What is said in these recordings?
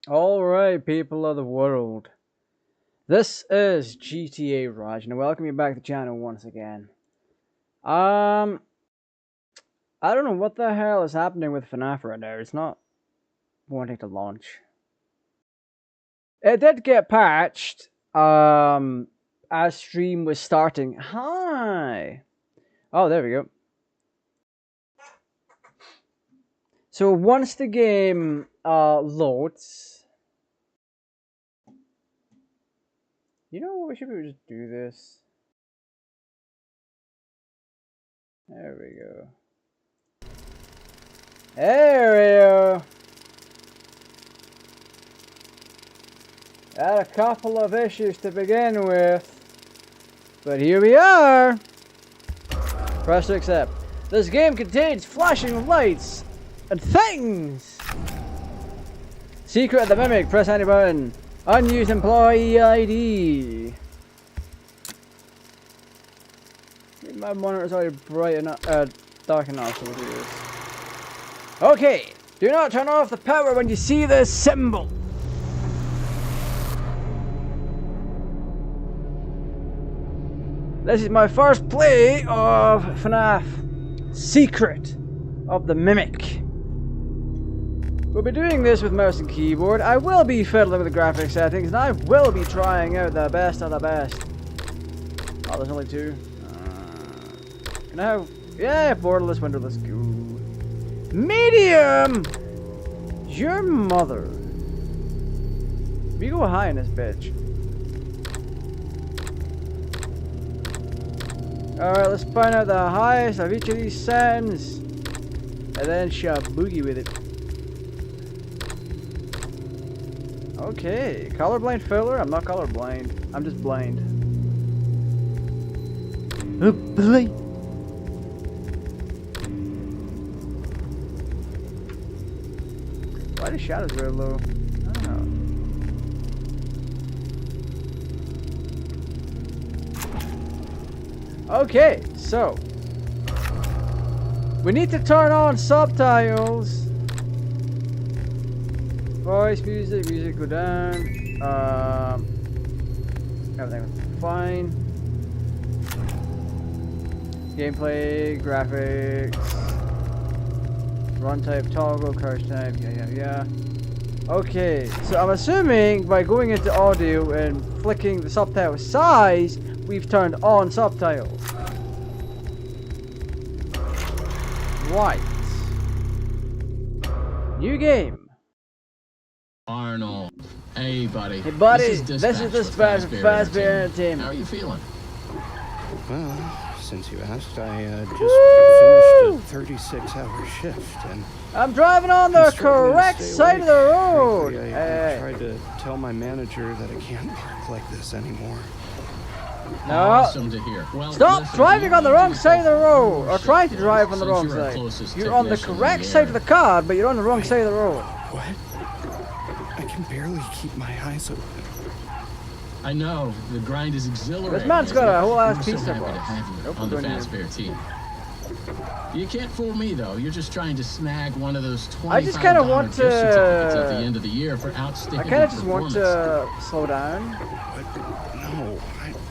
Alright, people of the world. This is GTArajgaming, and welcome you back to the channel once again. I don't know what the hell is happening with FNAF right now. It's not wanting to launch. It did get patched, as stream was starting. Hi! Oh, there we go. So once the game, loads... You know what, we should just do this. There we go. There we go. Had a couple of issues to begin with, but here we are. Press to accept. This game contains flashing lights and things. Secret of the Mimic. Press any button. Unused employee ID. My monitor's already bright enough, dark enough, so we'll do this. Okay, do not turn off the power when you see this symbol. This is my first play of FNAF Secret of the Mimic. We'll be doing this with mouse and keyboard. I will be fiddling with the graphics settings, and I will be trying out the best of the best. Oh, there's only two. Can I have... Yeah, borderless, windowless, go. Medium! Your mother. We go high in this bitch. Alright, let's find out the highest of each of these settings. And then boogie with it. Okay, colorblind filler? I'm not colorblind. I'm just blind. Oh, blind. Why are the shadows very low? I don't know. Okay, so we need to turn on subtitles. Voice, music go down. Everything was fine. Gameplay, graphics, run type, toggle, courage type, yeah. Okay, so I'm assuming by going into audio and flicking the subtitle size, we've turned on subtitles. Right. New game. Arnold. Hey, buddy. Hey, buddy. This is Dispatch from Fazbear Entertainment. How are you feeling? Well, since you asked, I just finished a 36-hour shift, and I'm driving on the correct side of the road. Frankly, I tried to tell my manager that I can't park like this anymore. No. Awesome to hear. Well, Stop driving on the wrong side of the road, or trying to drive on the wrong side. You're on the correct side of the car, but you're on the wrong side of the road. What? I can barely keep my eyes open. I know the grind is exhilarating. This man's got a whole ass We're pizza so happy box. to have you Nope, on the we're doing Fazbear team. You can't fool me though. You're just trying to snag one of those $25 I just kind of want gift certificates at the to. end of the year for outstanding I kind of just want performance. to slow down. But no,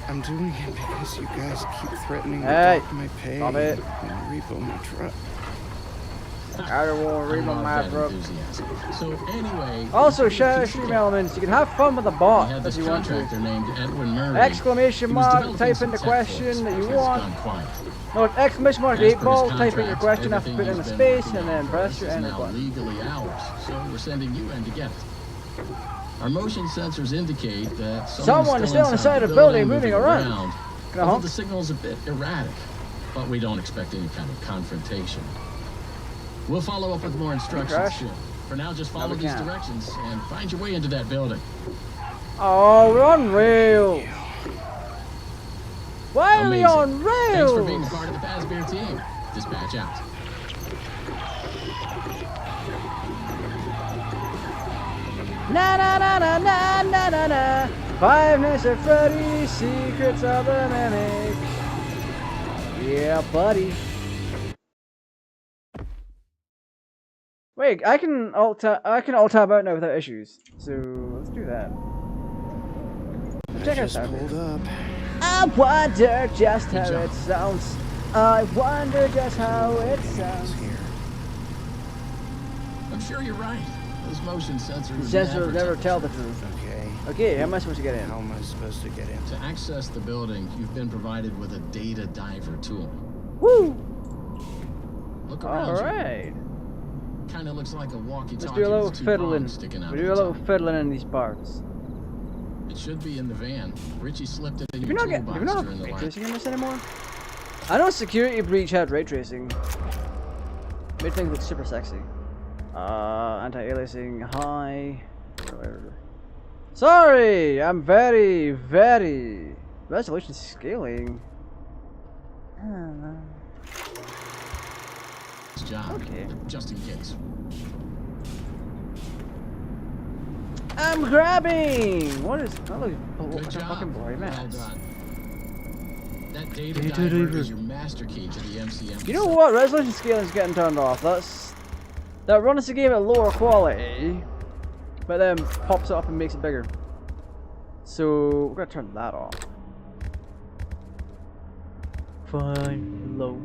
I'm doing it because you guys keep threatening to Hey, dock my pay stop it. and repo my truck. I don't want to read I'm not my that bro. enthusiastic. So anyway. Also, share stream elements. You can have fun with the We bot have if this you want to. contractor named Edwin Murray. Exclamation He was mark, developing type some in the tech question for us, that you but it's want. gone quiet. No, exclamation mark, As 8 per ball, his type in your contract, question after everything put in he's the been space, working and on then for press us your is enter now button. legally ours, so we're sending you in to get it. Our motion sensors indicate that Someone is still on the side of the building moving around. Can I Although honk? the signal's a bit erratic, but we don't expect any kind of confrontation. We'll follow up with more instructions Crash? soon. For now, just follow we these can't. directions and find your way into that building. Oh, we're on rails. Why are we Amazing. on rails? Thanks for being part of the Fazbear team. Dispatch out. Na na na na na na na na. Five Nights at Freddy's, Secrets of the Mimic. Yeah, buddy. Wait, I can alt tab out now without issues. So let's do that. Check us out. Pulled up. I wonder just how job. it sounds. I wonder just how it sounds. Here. I'm sure you're right. Those motion sensors Sensors never tell the truth. Okay. Okay, how am I supposed to get in? How am I supposed to get in? To access the building, you've been provided with a data diver tool. Woo! Look around Alright. you. Kind of looks like a walkie-talkie Let's do a little with two fiddling. prongs sticking out We of do the a little top. fiddling in these parts. It should be in the van. Richie slipped it in Do your we toolbox not during have the ray last. tracing in this anymore? I know Security Breach had ray tracing. Made things look super sexy. Anti-aliasing, high. Whatever. Sorry! I'm very resolution scaling. Job. Okay. Just in case. I'm grabbing! What is that? Looks Good like a job. fucking blurry Well mess. done. That data Data diver diver. is your master key to the MCM. You know what? Resolution scaling is getting turned off. That runs the game at lower quality, but then pops it up and makes it bigger. So we're gonna turn that off. Fine, low.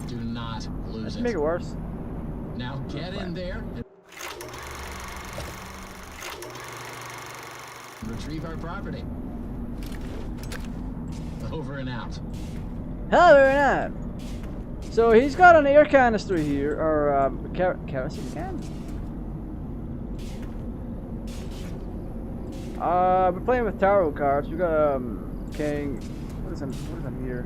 Do not lose Let's it. make it worse. Now get in there and retrieve our property. Over and out. Hello, very nice. So he's got an air canister here, or kerosene can. We're playing with tarot cards. We got king. What is him here?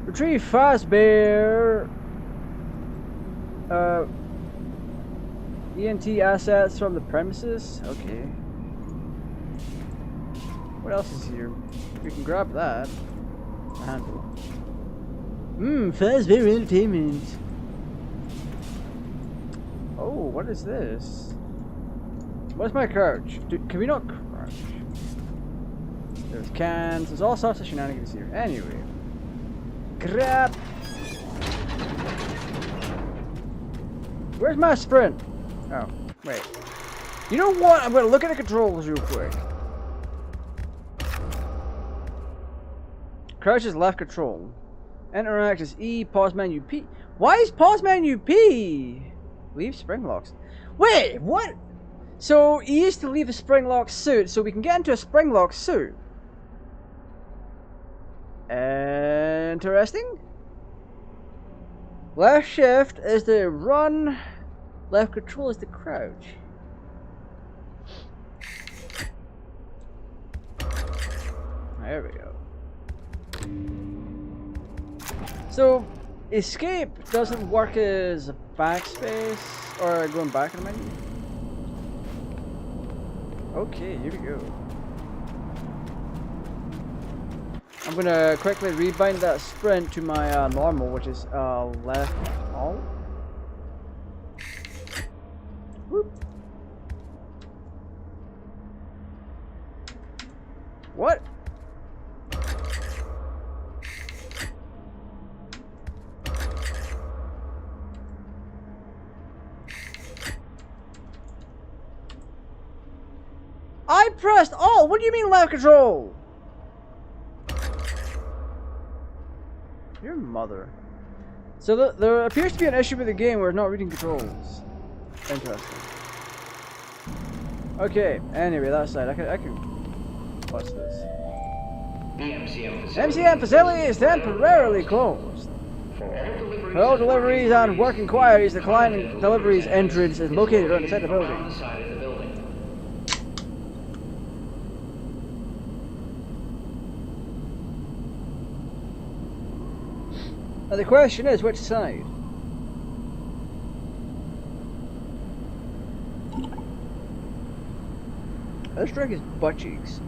Retrieve Fazbear. ENT assets from the premises. Okay. What else is here? We can grab that. A handle. Fazbear Entertainment. Oh, what is this? What's my crouch? Can we not crouch? There's cans. There's all sorts of shenanigans here. Anyway. Grab. Where's my sprint? Oh, wait. You know what? I'm gonna look at the controls real quick. Crouch is left control. Interact is E, pause menu P. Why is pause menu P? Leave spring locks. Wait, what? So E is to leave a spring lock suit, so we can get into a spring lock suit. Interesting. Left shift is the run. Left control is the crouch. There we go. So, escape doesn't work as a backspace or going back in the menu. Okay, here we go. I'm gonna quickly rebind that sprint to my normal, which is left alt. Whoop. What? I pressed alt! What do you mean left control? Your mother. So there appears to be an issue with the game where it's not reading controls. Interesting. Okay, anyway, that side. I can... What's this? MCM facility is temporarily closed. For all deliveries and work inquiries, the client deliveries entrance is located on the side of the building. Now the question is, which side? Let's drink his butt cheeks.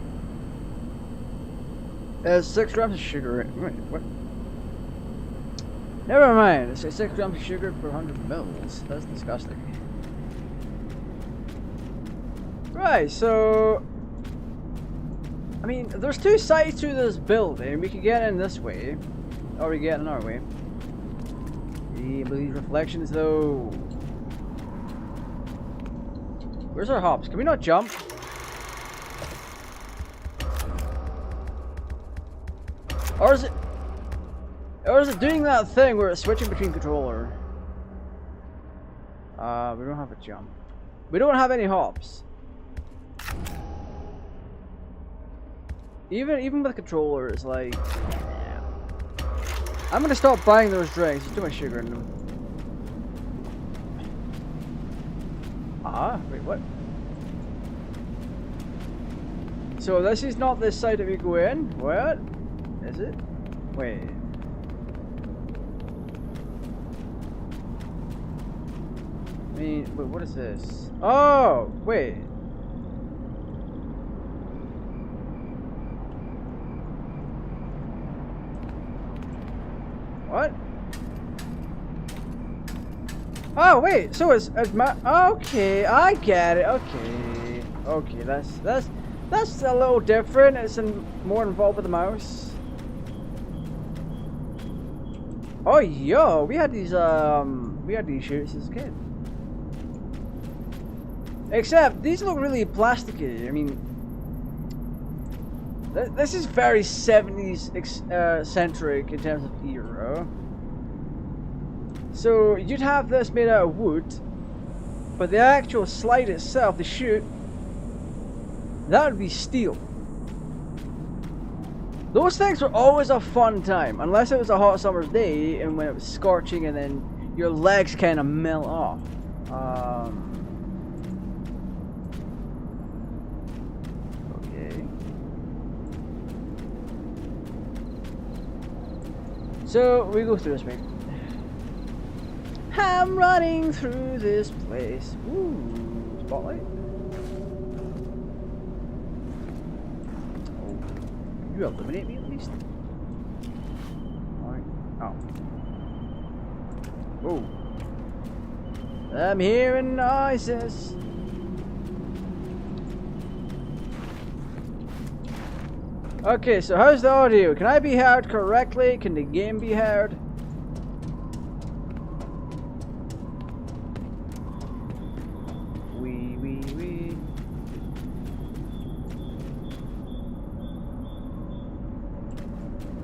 There's 6 grams of sugar in it. Wait, what? Never mind, it's 6 grams of sugar per 100 mils. That's disgusting. Right, so... I mean, there's 2 sides to this building. We can get in this way. Or we get in our way. See, but these reflections though. Where's our hops? Can we not jump? Or is it doing that thing where it's switching between controller? We don't have a jump. We don't have any hops. Even with controller, it's like, yeah. I'm gonna stop buying those drinks. There's too much sugar in them. Wait, what? So this is not this side that we go in? What? Is it? Wait. I mean, wait, what is this? Oh, wait. What? Oh, wait. So it's my. Okay, I get it. Okay, okay. That's a little different. It's more involved with the mouse. Oh, yo, we had these shoots as a kid. Except these look really plasticky. I mean, this is very 70s centric in terms of era. So you'd have this made out of wood, but the actual slide itself, the chute, that would be steel. Those things were always a fun time, unless it was a hot summer's day and when it was scorching and then your legs kind of melt off. Okay. So we go through this way. I'm running through this place. Ooh, spotlight. You eliminate me at least? Alright. Oh. Oh. I'm hearing noises. Okay, so how's the audio? Can I be heard correctly? Can the game be heard?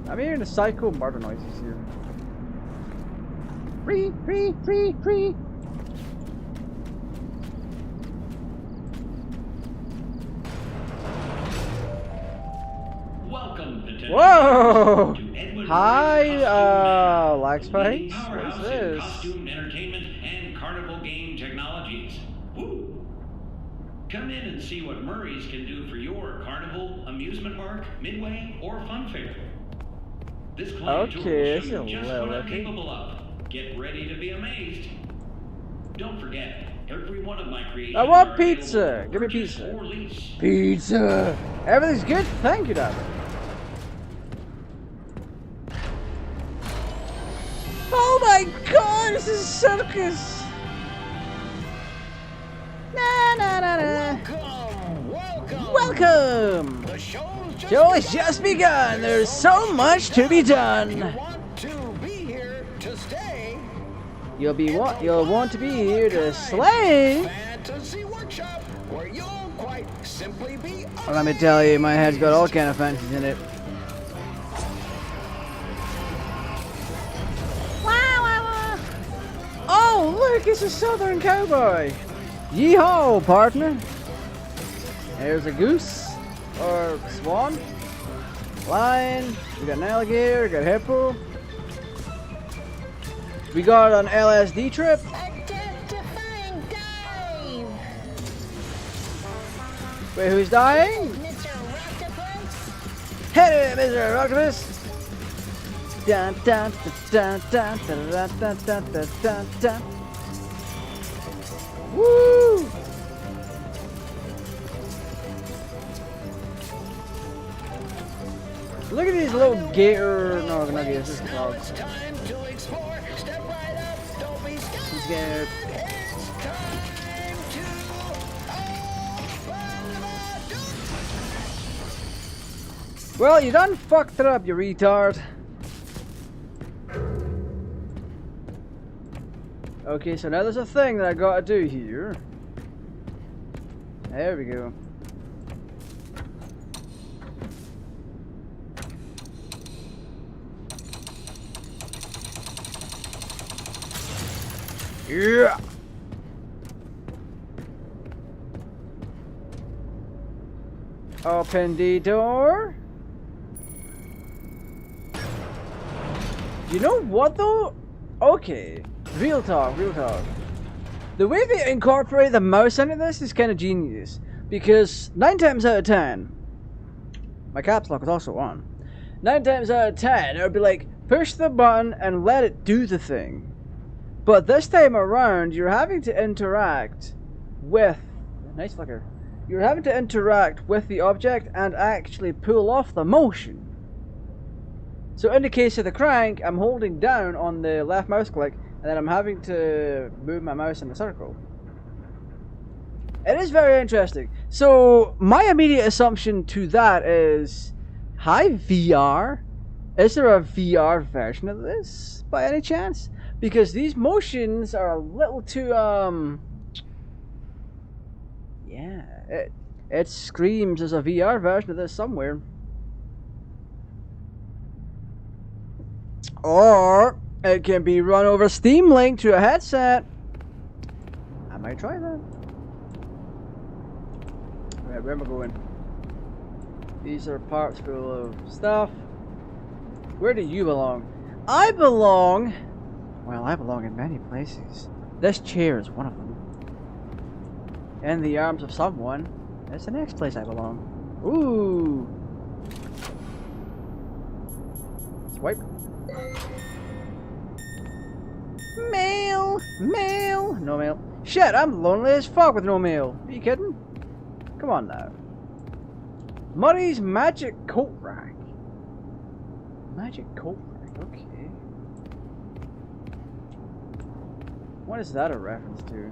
I'm hearing the psycho murder noises here. Free. Welcome, potential. Whoa! To Edward Hi, Lax Laxface. Powerhouse What's in this? costume entertainment and carnival game technologies. Woo! Come in and see what Murray's can do for your carnival, amusement park, midway, or fun fair. This client tour Okay, will show you just what I'm okay. capable of. Get ready to be amazed. Don't forget, every one of my creations I want are pizza. available for Give me purchase pizza. or lease. Pizza. Everything's good. Thank you, Dad. Oh my God! This is a circus. Welcome. The Show has just begun. There's so much to be done. want to be here to stay. You'll want to be here to slay. Fantasy Workshop, where you'll quite simply be. Well, let me tell you, my head's got all kind of fantasies in it. Oh, look, it's a southern cowboy. Yeehaw, partner. There's a goose, or swan, lion, we got an alligator, we got a hippo. We got an LSD trip. Identifying dive! Wait, who's dying? Mr. Octopus? Hey, Mr. Octopus. Dun dun dun dun dun dun dun dun dun dun dun. Woo! Look at these little gator. No, they're not gators. This is clouds. Time to explore. Step right up. Don't be scared. I'm scared. It's time to open the door. Well, you done fucked it up, you retard. Okay, so now there's a thing that I gotta do here. There we go. Yeah. Open the door. You know what though? Okay, real talk, real talk. The way they incorporate the mouse into this is kind of genius. Because 9 times out of 10, my caps lock is also on. 9 times out of 10, it would be like, push the button and let it do the thing. But this time around, you're having to interact with... Nice flicker. You're having to interact with the object and actually pull off the motion. So in the case of the crank, I'm holding down on the left mouse click, and then I'm having to move my mouse in a circle. It is very interesting. So my immediate assumption to that is, hi VR, is there a VR version of this by any chance? Because these motions are a little too, yeah, it screams there's a VR version of this somewhere. Or it can be run over Steam Link to a headset. I might try that. Alright, where am I going? These are parts full of stuff. Where do you belong? I belong... Well, I belong in many places. This chair is one of them. In the arms of someone. That's the next place I belong. Ooh. Swipe. Mail! Mail! No mail. Shit, I'm lonely as fuck with no mail. Are you kidding? Come on now. Muddy's magic coat rack. Magic coat rack, okay. What is that a reference to?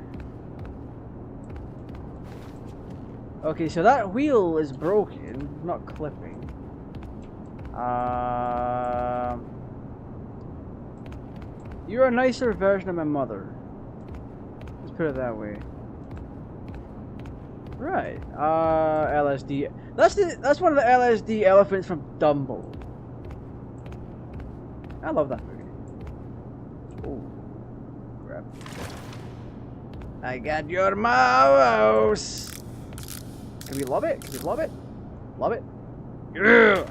Okay, so that wheel is broken, not clipping. You're a nicer version of my mother. Let's put it that way. Right. LSD. That's one of the LSD elephants from Dumbo. I love that movie. Oh, crap! I got your mouse. Can we love it? Can we love it? Love it? Yeah.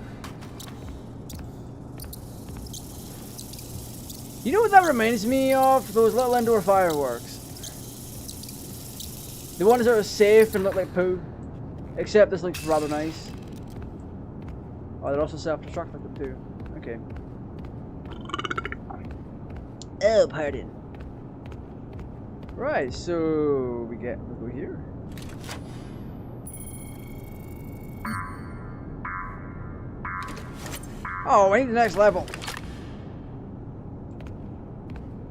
You know what that reminds me of? Those little indoor fireworks. The ones that are safe and look like poo. Except this looks rather nice. Oh, they're also self-destruct like them too. Okay. Oh, pardon. Right, so we'll go here. Oh, I need the next level.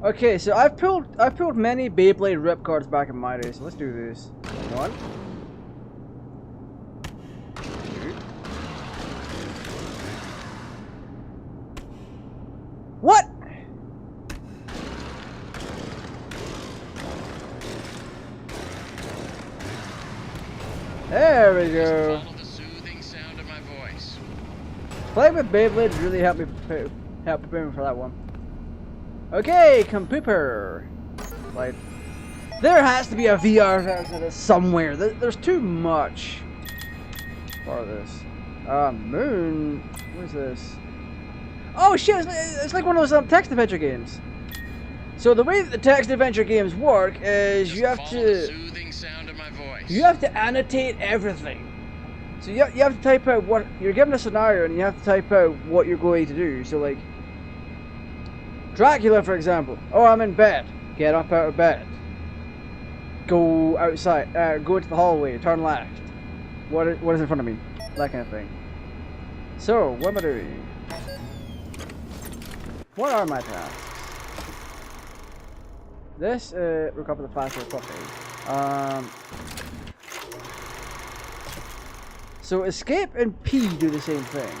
Okay, so I've pulled many Beyblade rip cards back in my day, so let's do this. One. Two. What? There we go. Follow the soothing sound of my voice. Playing with Beyblades really helped me prepare me for that one. Okay, Compooper. Like, there has to be a VR version of this somewhere. There's too much for this. Moon. What is this? Oh shit! It's like one of those text adventure games. So the way that the text adventure games work is you have to annotate everything. So you have to type out what you're given a scenario, and you have to type out what you're going to do. So like Dracula, for example. Oh, I'm in bed. Get up out of bed. Go outside. Go into the hallway. Turn left. What is in front of me? That kind of thing. So what am I doing? What are my tasks? This recover the faster property. So escape and P do the same thing.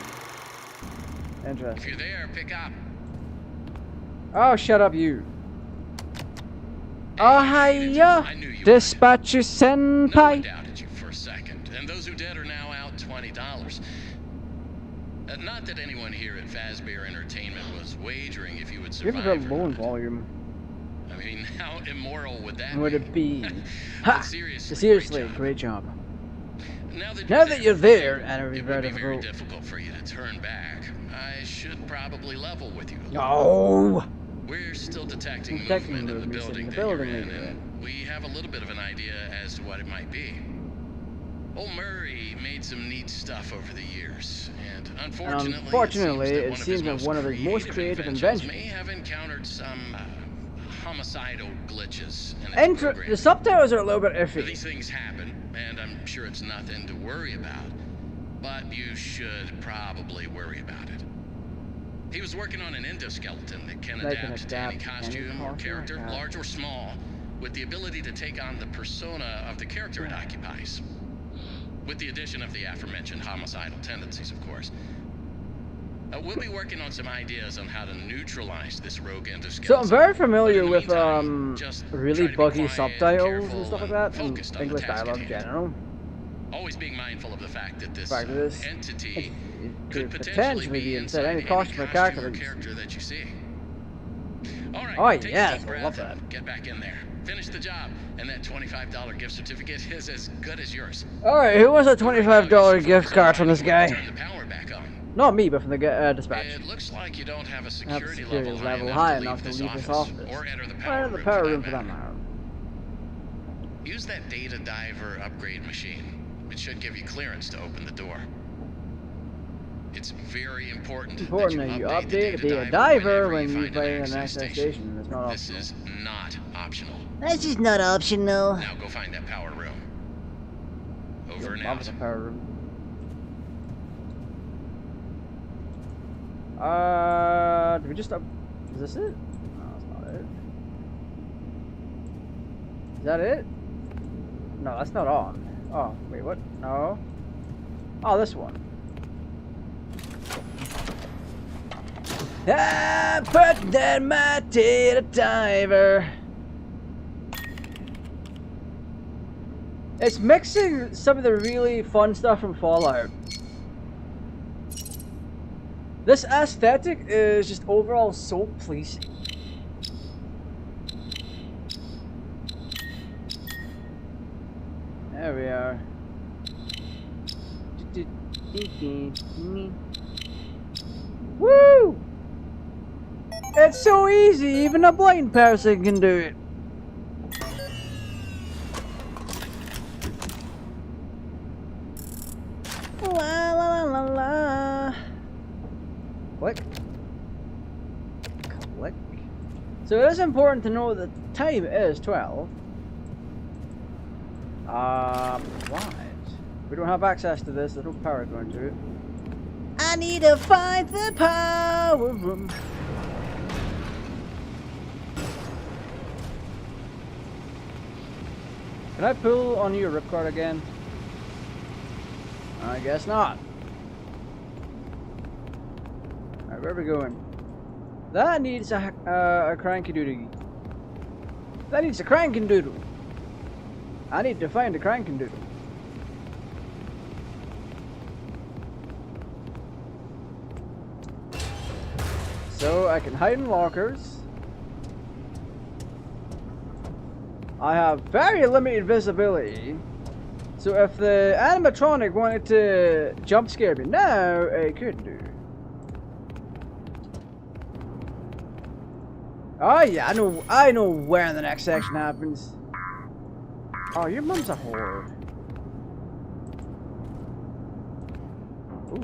Interesting. If you're there, pick up. Oh, shut up, you. Oh, hiya! I knew you Dispatcher No one senpai! doubted you for a second, and those who did are now out $20. Not that anyone here at Fazbear Entertainment was wagering if you would Give survive it a or low in not. volume. I mean, how immoral would that Would be? it be? But Ha! seriously, Great job. Now that You're there, and it'll be it very would be very difficult. difficult for you to turn back. I should probably level with you a little. No! We're still detecting Detecting movement in the movements building in the that you're building in, that you're and we have a little bit of an idea as to what it might be. Old Murray made some neat stuff over the years, and unfortunately, it seems that one of his most creative inventions may have encountered some homicidal glitches in its The programming. subtitles are a little bit These iffy. things happen, and I'm sure it's nothing to worry about. But you should probably worry about it. He was working on an endoskeleton that can They can adapt to any adapt to any costume or costume, character, okay. large or small, with the ability to take on the persona of the character it occupies. With the addition of the aforementioned homicidal tendencies, of course. We'll be working on some ideas on how to neutralize this rogue endoskeleton. So I'm very familiar But in the with meantime, just really try to be buggy quiet, subtitles careful, and stuff like that, and focused on the English task dialogue at in hand. general. Always being mindful of the fact that this, This entity it could could potentially be inside inside any costume or character. that you see. All right, Oh, take a yes, deep I love breath and that. Get back in there. Finish the job, and that $25 gift certificate is as good as yours. Alright, who wants a $25 gift card from this guy? Turn the power back on. Not me, but from the dispatch. It looks like you don't have a Security security level high enough to leave this office, or or enter the the power power room room for for that that matter. matter. Use that data diver upgrade machine. It should give you clearance to open the door. It's very important, Important that you update the data diver when you play an access station. It's not This optional. is not optional. That's just not optional. Now go find that power room. Over and Love out. the power room. Do we just up? Is this it? No, that's not it. Is that it? No, that's not on. Oh, wait, what? No. Oh, this one. I put that my data diver. It's mixing some of the really fun stuff from Fallout. This aesthetic is just overall so pleasing. There we are. Woo! It's so easy, even a blind person can do it. La la la la la. Click. Click. So it is important to know that the time is 12. Right. We don't have access to this, there's no power going to it. I need to find the power room. Can I pull on your ripcord again? I guess not. Alright, where are we going? That needs a cranky doodle. That needs a cranking doodle. I need to find a cranking doodle. So I can hide in lockers. I have very limited visibility. So if the animatronic wanted to jump scare me now, it could do. Oh yeah, I know where the next section happens. Oh, your mum's a whore. Ooh.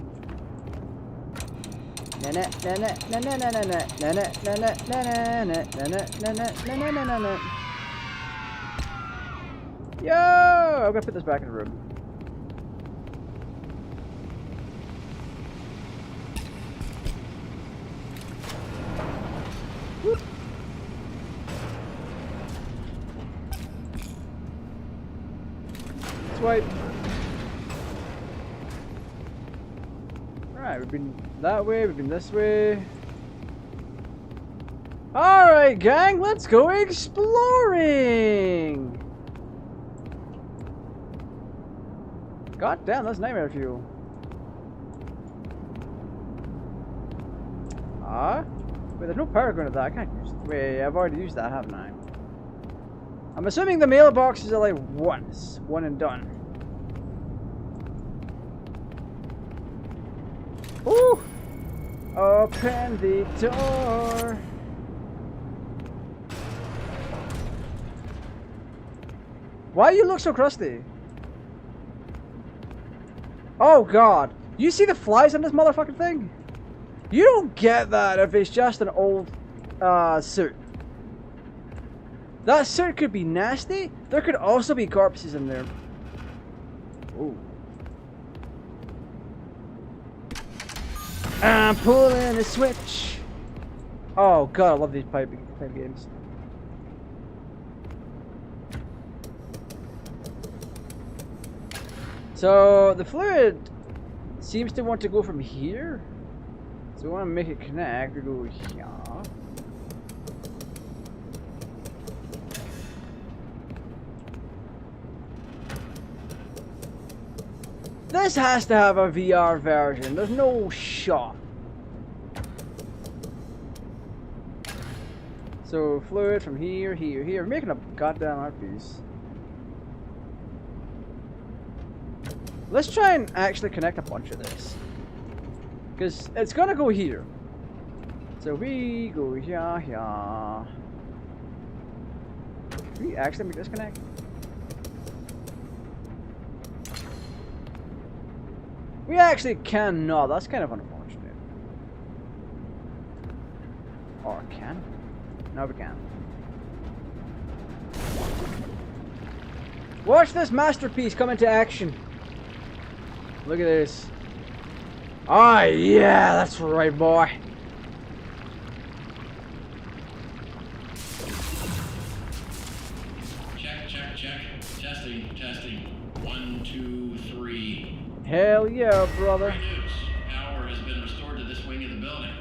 Yo! I'm gonna put this back in the room. Whoop. Swipe. Alright, we've been that way, we've been this way. Alright! Alright, gang, let's go exploring! God damn, that's nightmare fuel. Wait, there's no power going to that. I can't use it. Wait, I've already used that, haven't I? I'm assuming the mailboxes are like once. One and done. Ooh! Open the door. Why do you look so crusty? Oh god. You see the flies on this motherfucking thing? You don't get that if it's just an old suit. That suit could be nasty. There could also be corpses in there. Ooh. I'm pulling a switch. Oh god, I love these pipe games. So the fluid seems to want to go from here. So we want to make it connect. We go here. This has to have a VR version. There's no shot. So fluid from here, here, here. We're making a goddamn art piece. Let's try and actually connect a bunch of this. Because it's gonna go here. So we go here, here. Can we actually make this connect? We actually cannot. That's kind of unfortunate. Or can? No, we can. Watch this masterpiece come into action. Look at this. Oh yeah, that's right, boy. Check, check, check. Testing, testing. 1, 2, 3. Hell yeah, brother. Great news. Power has been restored to this wing of the building.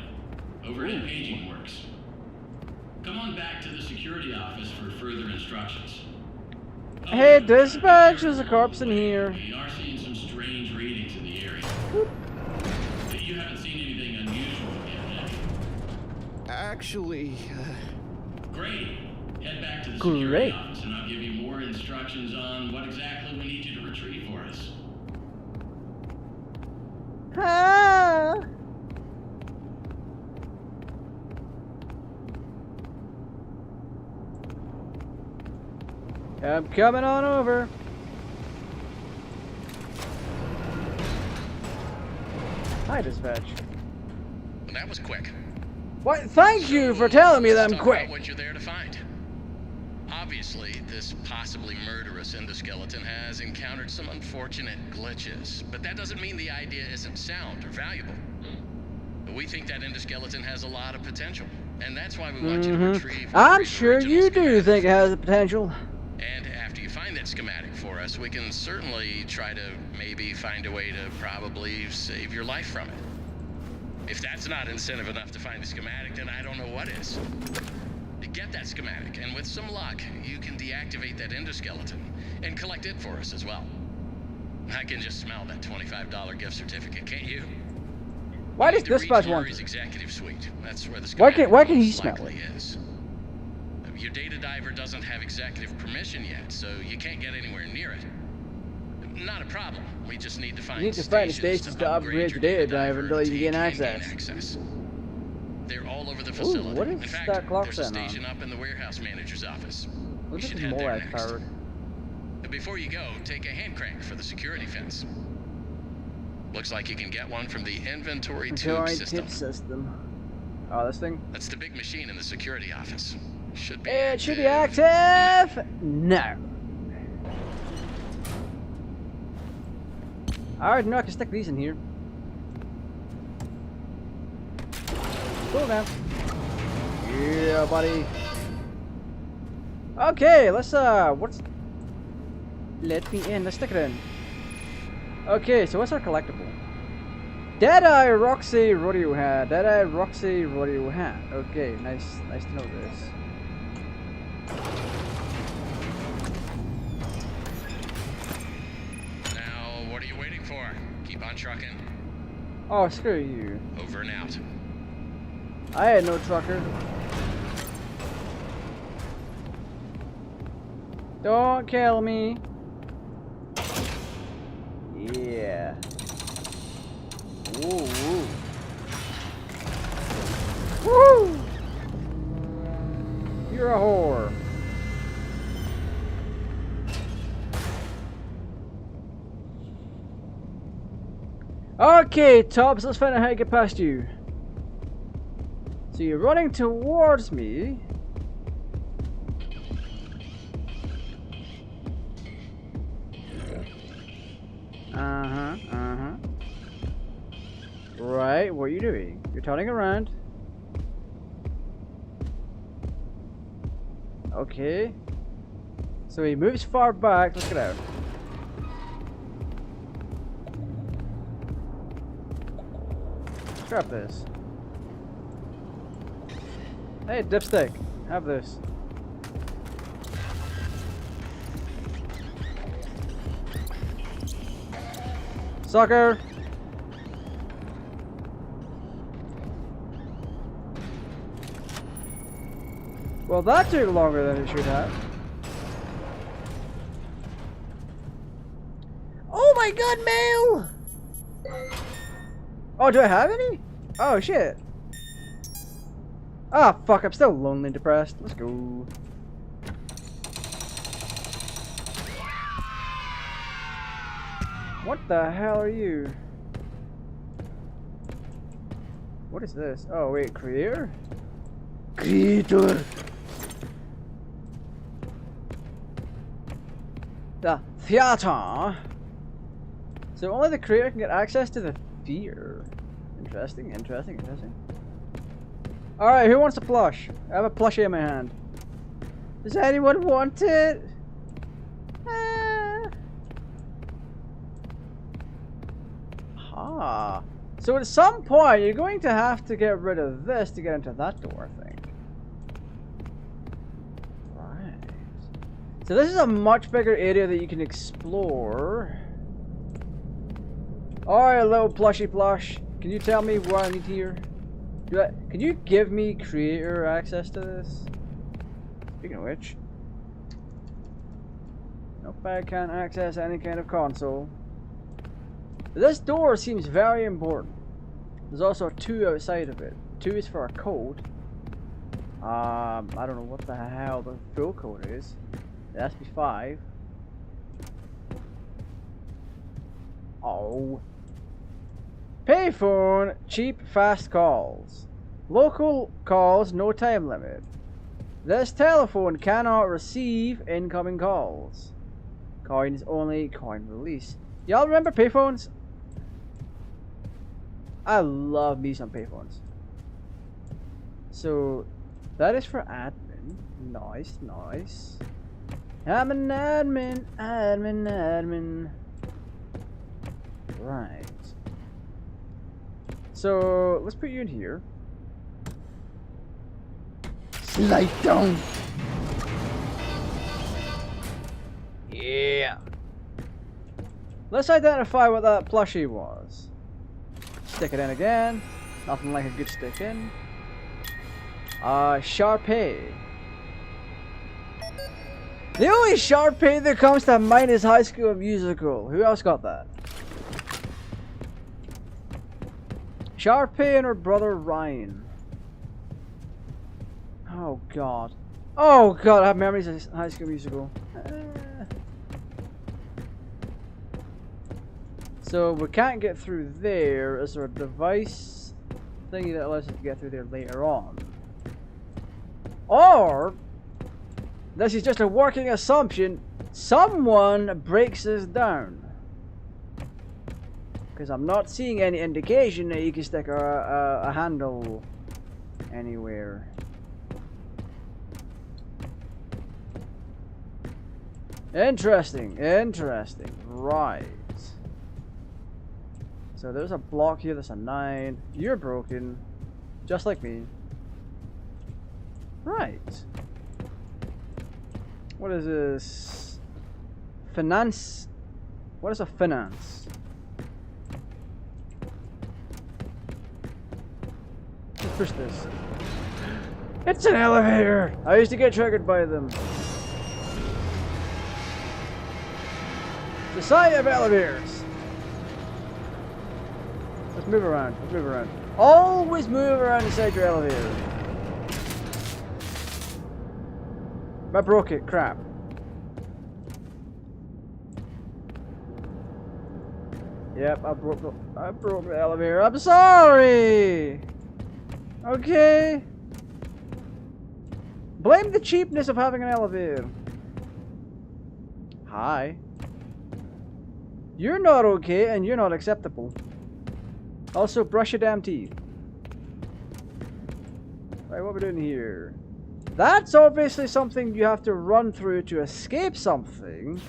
Overhead paging works. Come on back to the security office for further instructions. Hey, dispatch, there's a corpse in here. We are seeing some strange readings in the area. You haven't seen anything unusual yet, have you? Actually, Great. Head back to the security office and I'll give you more instructions on what exactly we need you to retrieve for us. Ah. I'm coming on over. Hi, dispatch. That was quick. What? Thank you for telling me that I'm Let's talk quick. about what you're there to find. Obviously, this possibly murderous endoskeleton has encountered some unfortunate glitches, but that doesn't mean the idea isn't sound or valuable. We think that endoskeleton has a lot of potential, and that's why we want you to retrieve. I'm sure you do think it has the potential. And after you find that schematic for us, we can certainly try to maybe find a way to probably save your life from it. If that's not incentive enough to find the schematic, then I don't know what is. Get that schematic, and with some luck, you can deactivate that endoskeleton and collect it for us as well. I can just smell that $25 gift certificate, can't you? Why does dispatch want Murray's it? executive suite. That's where the schematic Why can he most smell likely is. Your data diver doesn't have executive permission yet, so you can't get anywhere near it. Not a problem. We just need to find stations to upgrade your data diver until you gain access. They're all over the facility. Ooh, what is in fact, that clock there's a then station up in the warehouse manager's office. You This should is head more there like next. powered. But before you go, take a hand crank for the security fence. Looks like you can get one from the inventory tube system. Oh, this thing? That's the big machine in the security office. Should be It should be active. active. No. Alright, no, I can stick these in here. Cool now. Yeah, buddy. Okay, let's let me in. Let's stick it in. Okay, so what's our collectible? Deadeye Roxy Rodeo Hat. Deadeye Roxy Rodeo Hat. Okay, nice to know this. Now, what are you waiting for? Keep on trucking. Oh, screw you. Over and out. I had no trucker. Don't kill me. Yeah. Woo, woo. Woo! You're a whore. Okay, Tops, let's find out how to get past you. So you're running towards me. Right, what are you doing? You're turning around. Okay. So he moves far back. Look it out. Grab this. Hey, dipstick. Have this. Sucker. Well, that took longer than it should have. Oh my god, mail! Oh, do I have any? Oh, shit. Ah, fuck, I'm still lonely and depressed. Let's go. What the hell are you? What is this? Oh, wait, creator? Creator! The theater! So only the creator can get access to the fear. Interesting. Alright, who wants a plush? I have a plushie in my hand. Does anyone want it? Ah. So at some point, you're going to have to get rid of this to get into that door, I think. Right. So this is a much bigger area that you can explore. Alright, little plushy plush. Can you tell me what I need here? Can you give me creator access to this? Speaking of which. Nope, I can't access any kind of console. This door seems very important. There's also 2 outside of it. 2 is for a code. I don't know what the hell the full code is. It has to be 5. Oh. Payphone, cheap, fast calls. Local calls, no time limit. This telephone cannot receive incoming calls. Coins only, coin release. Y'all remember payphones? I love me some payphones. So, that is for admin. Nice. I'm an admin. Right. So, let's put you in here. Slide down. Yeah. Let's identify what that plushie was. Stick it in again. Nothing like a good stick in. Sharpay. The only Sharpay that comes to mind is High School Musical. Who else got that? Sharpay and her brother Ryan. Oh god. Oh god, I have memories of High School Musical. So we can't get through there. Is there a device thingy that allows us to get through there later on? Or this is just a working assumption. Someone breaks this down. Because I'm not seeing any indication that you can stick a handle anywhere. Interesting. Right. So there's a block here, that's a 9. You're broken. Just like me. Right. What is this? Finance? What is a finance? Let's push this. It's an elevator! I used to get triggered by them. Society of elevators. Let's move around. Let's move around. Always move around inside your elevator. I broke it. Crap. Yep, I broke the elevator. I'm sorry. Okay. Blame the cheapness of having an elevator. Hi. You're not okay, and you're not acceptable. Also, brush your damn teeth. Right, what are we doing here? That's obviously something you have to run through to escape something.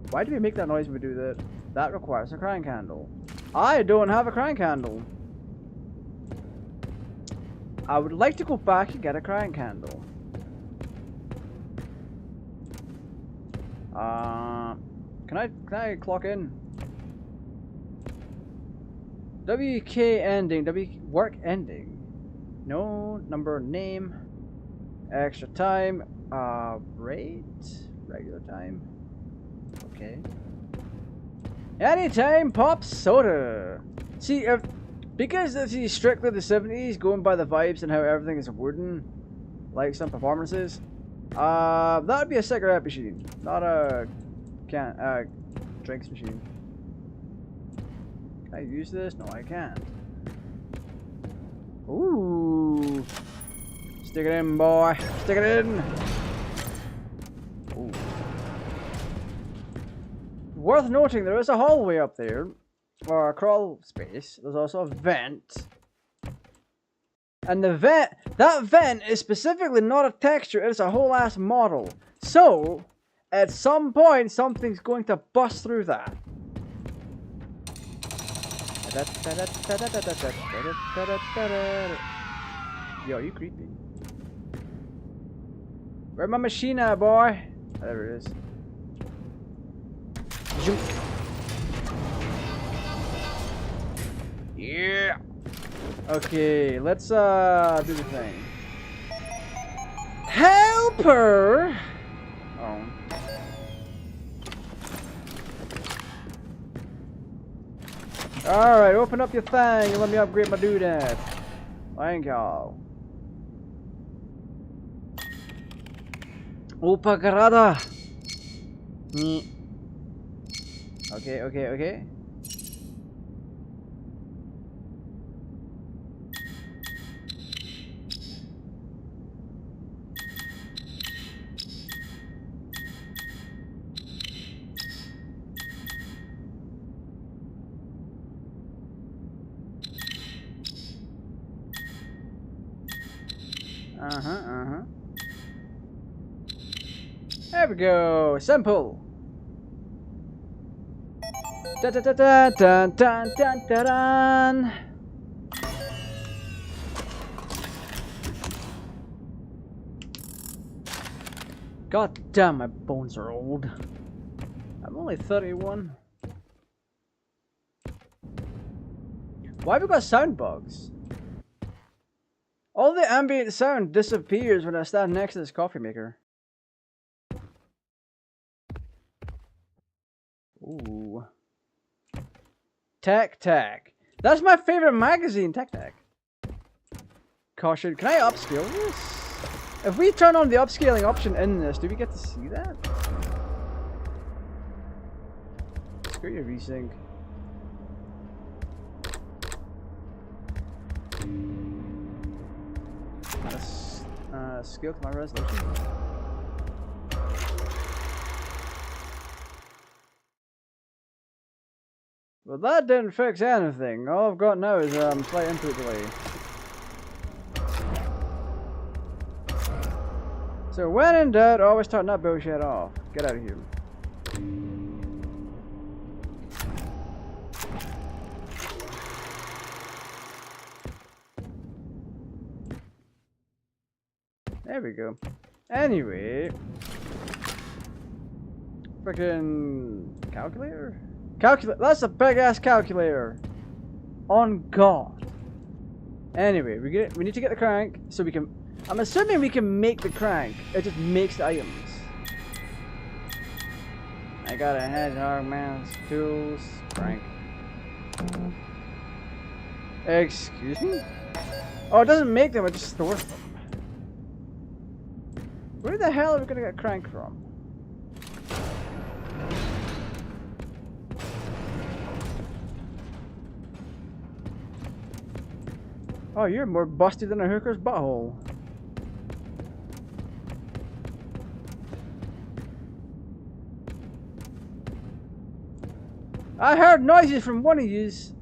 Why do we make that noise when we do that? That requires a crying candle. I don't have a crying candle. I would like to go back and get a crying candle. Can I clock in? WK ending, work ending. No, number, name, extra time, rate, regular time. Okay. Anytime pop soda. See, because this is strictly the 70s, going by the vibes and how everything is wooden, like some performances, that would be a cigarette machine, not a drinks machine. Can I use this? No, I can't. Ooh. Stick it in, boy. Stick it in. Ooh. Worth noting, there is a hallway up there, or a crawl space. There's also a vent. And that vent is specifically not a texture, it is a whole ass model. So, at some point, something's going to bust through that. Yo, you creepy. Where's my machine at, boy? Oh, there it is. Zoom. Yeah. Okay, let's do the thing. Helper. Oh. Alright, open up your thing and let me upgrade my doodad. Thank y'all. Opa garada. Okay, okay, okay. There we go. Simple. Da da da da da da da da da. God damn, my bones are old. I'm only 31. Why have we got sound bugs? All the ambient sound disappears when I stand next to this coffee maker. Ooh. Tech Tech. That's my favorite magazine, Tech Tech. Caution, can I upscale this? If we turn on the upscaling option in this, do we get to see that? Screw your VSync. Scale to my resolution. Well, that didn't fix anything. All I've got now is slight input delay. So when in doubt, always turn that bullshit off. Get out of here. There we go. Anyway. Freaking calculator? Calculator. That's a big ass calculator. On God. Anyway, we need to get the crank so we can. I'm assuming we can make the crank. It just makes the items. I got a hedgehog, mouse, tools, crank. Excuse me? Oh, it doesn't make them, it just stores them. Where the hell are we gonna get crank from? Oh, you're more busted than a hooker's butthole. I heard noises from one of yous.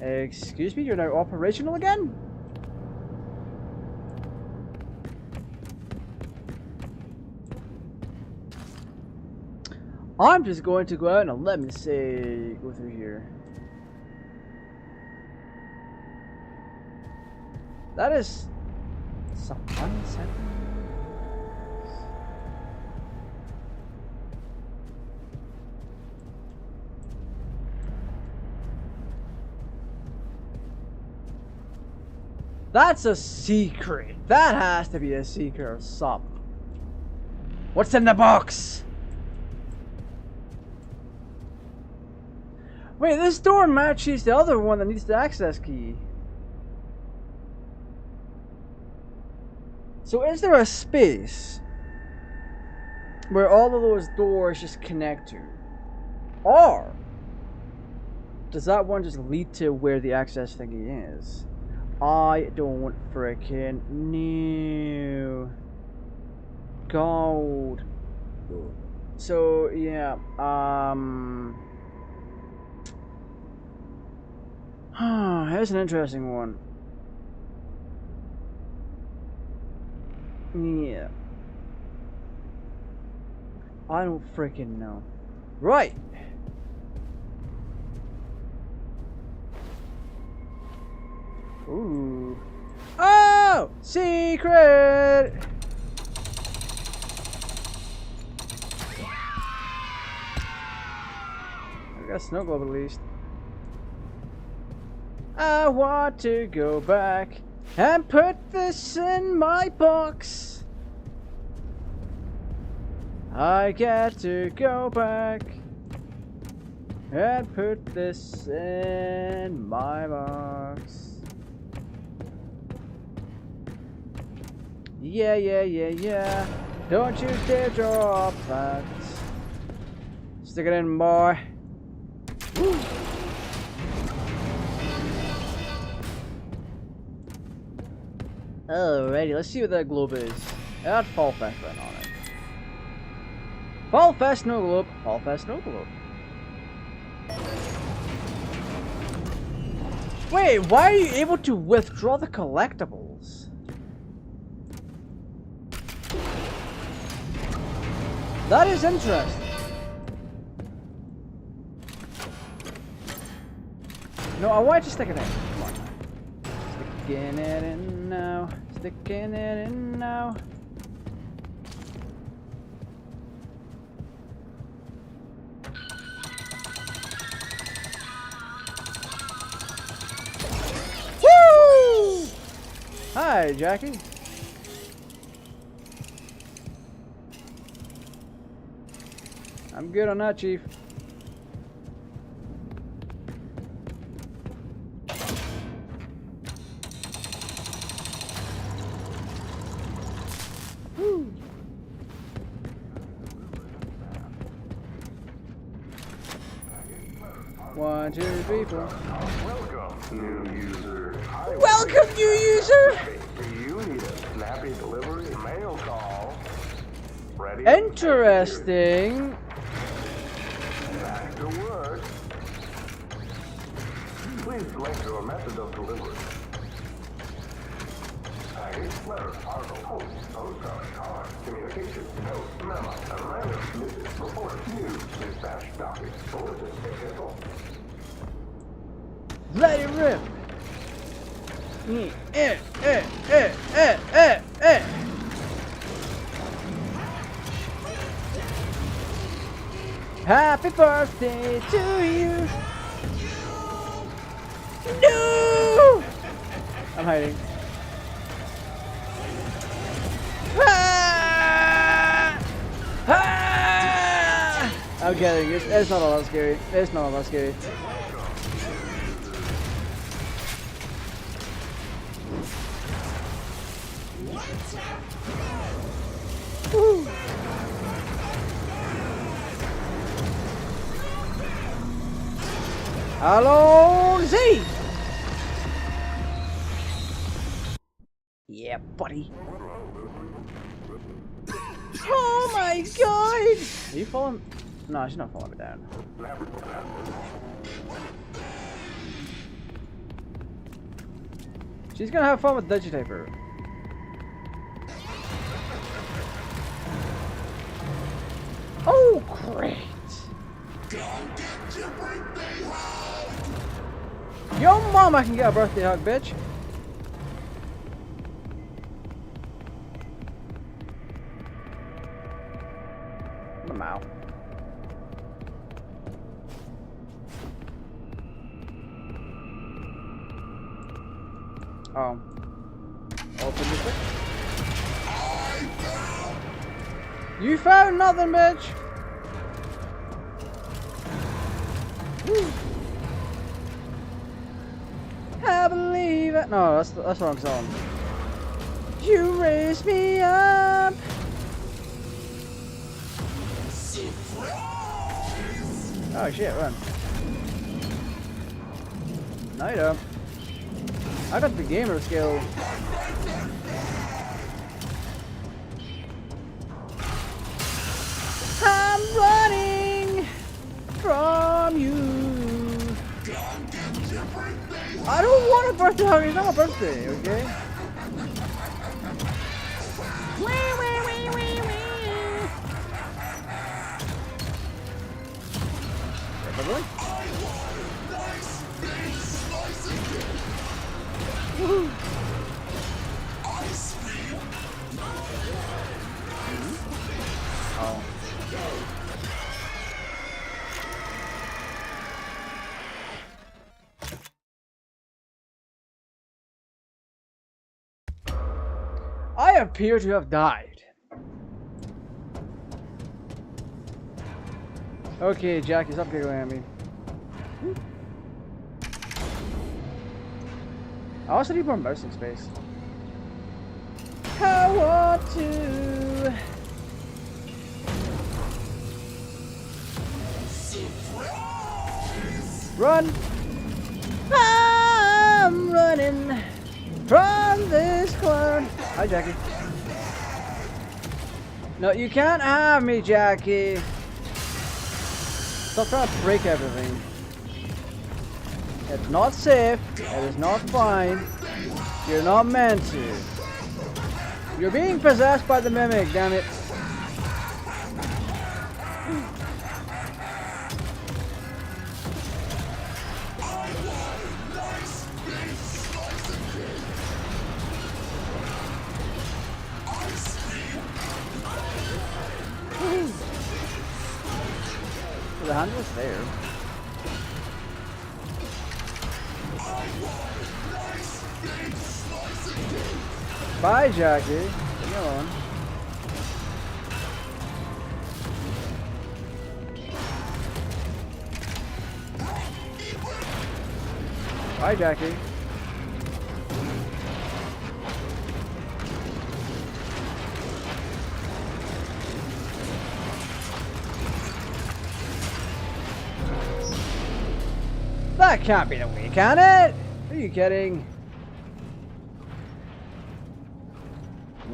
Excuse me, you're now operational again? I'm just going to go out and let me say, go through here. That is some unsettling. That's a secret. That has to be a secret or something. What's in the box? Wait, this door matches the other one that needs the access key. So is there a space where all of those doors just connect to? Or does that one just lead to where the access thingy is? I don't freaking know. Gold. So yeah, here's an interesting one. Yeah. I don't freaking know. Right. Ooh. Oh! Secret! I got a snow globe at least. I want to go back and put this in my box. I get to go back and put this in my box. Yeah, yeah, yeah, yeah. Don't you dare drop that. Stick it in, boy. Woo. Alrighty, let's see what that globe is. It had Fall Fest written on it. Fall Fest, no globe. Fall Fest, no globe. Wait, why are you able to withdraw the collectibles? That is interesting. No, I want you to stick it in. Come on. Sticking it in now. Sticking it in now. Woo! Hi, Jackie. I'm good on that, Chief. Woo. One, two, three, four. Welcome, new user. Welcome, new user! You need a snappy delivery mail call. Ready? Interesting. Back to work. Please select your method of delivery. Package, letter, parcel, post, postcard, card, communication, note, memo, a random, message, report, news, dispatch, docket, bulletin, vehicle. Let it rip. Happy birthday to you. No! I'm hiding. Ah! Ah! I'm kidding. It's not all that scary. It's not all that scary. Woo. Hello, Z. Yeah, buddy. Oh my god! Are you following? No, she's not following me down. She's gonna have fun with Digitaper. Oh, great! Yo, mama can get a birthday hug, bitch. I'm out. Oh. Open this way. You found nothing, bitch! Woo. I believe it. No, that's the wrong song. You raise me up. Oh shit, run. No you don't. I got the gamer skill. I'm running from you. I don't want a birthday hug, it's not my birthday, okay? Woohoo! Oh. I appear to have died. Okay, Jackie, stop giggling at me. I also need more motion space. I want to run. I'm running from this clown. Hi, Jackie. No, you can't have me, Jackie. Stop trying to break everything. It's not safe. It is not fine. You're not meant to. You're being possessed by the mimic, damn it. The hand was there. Bye, Jackie. Leave me alone. Bye, Jackie. That can't be the way, can it? Are you kidding?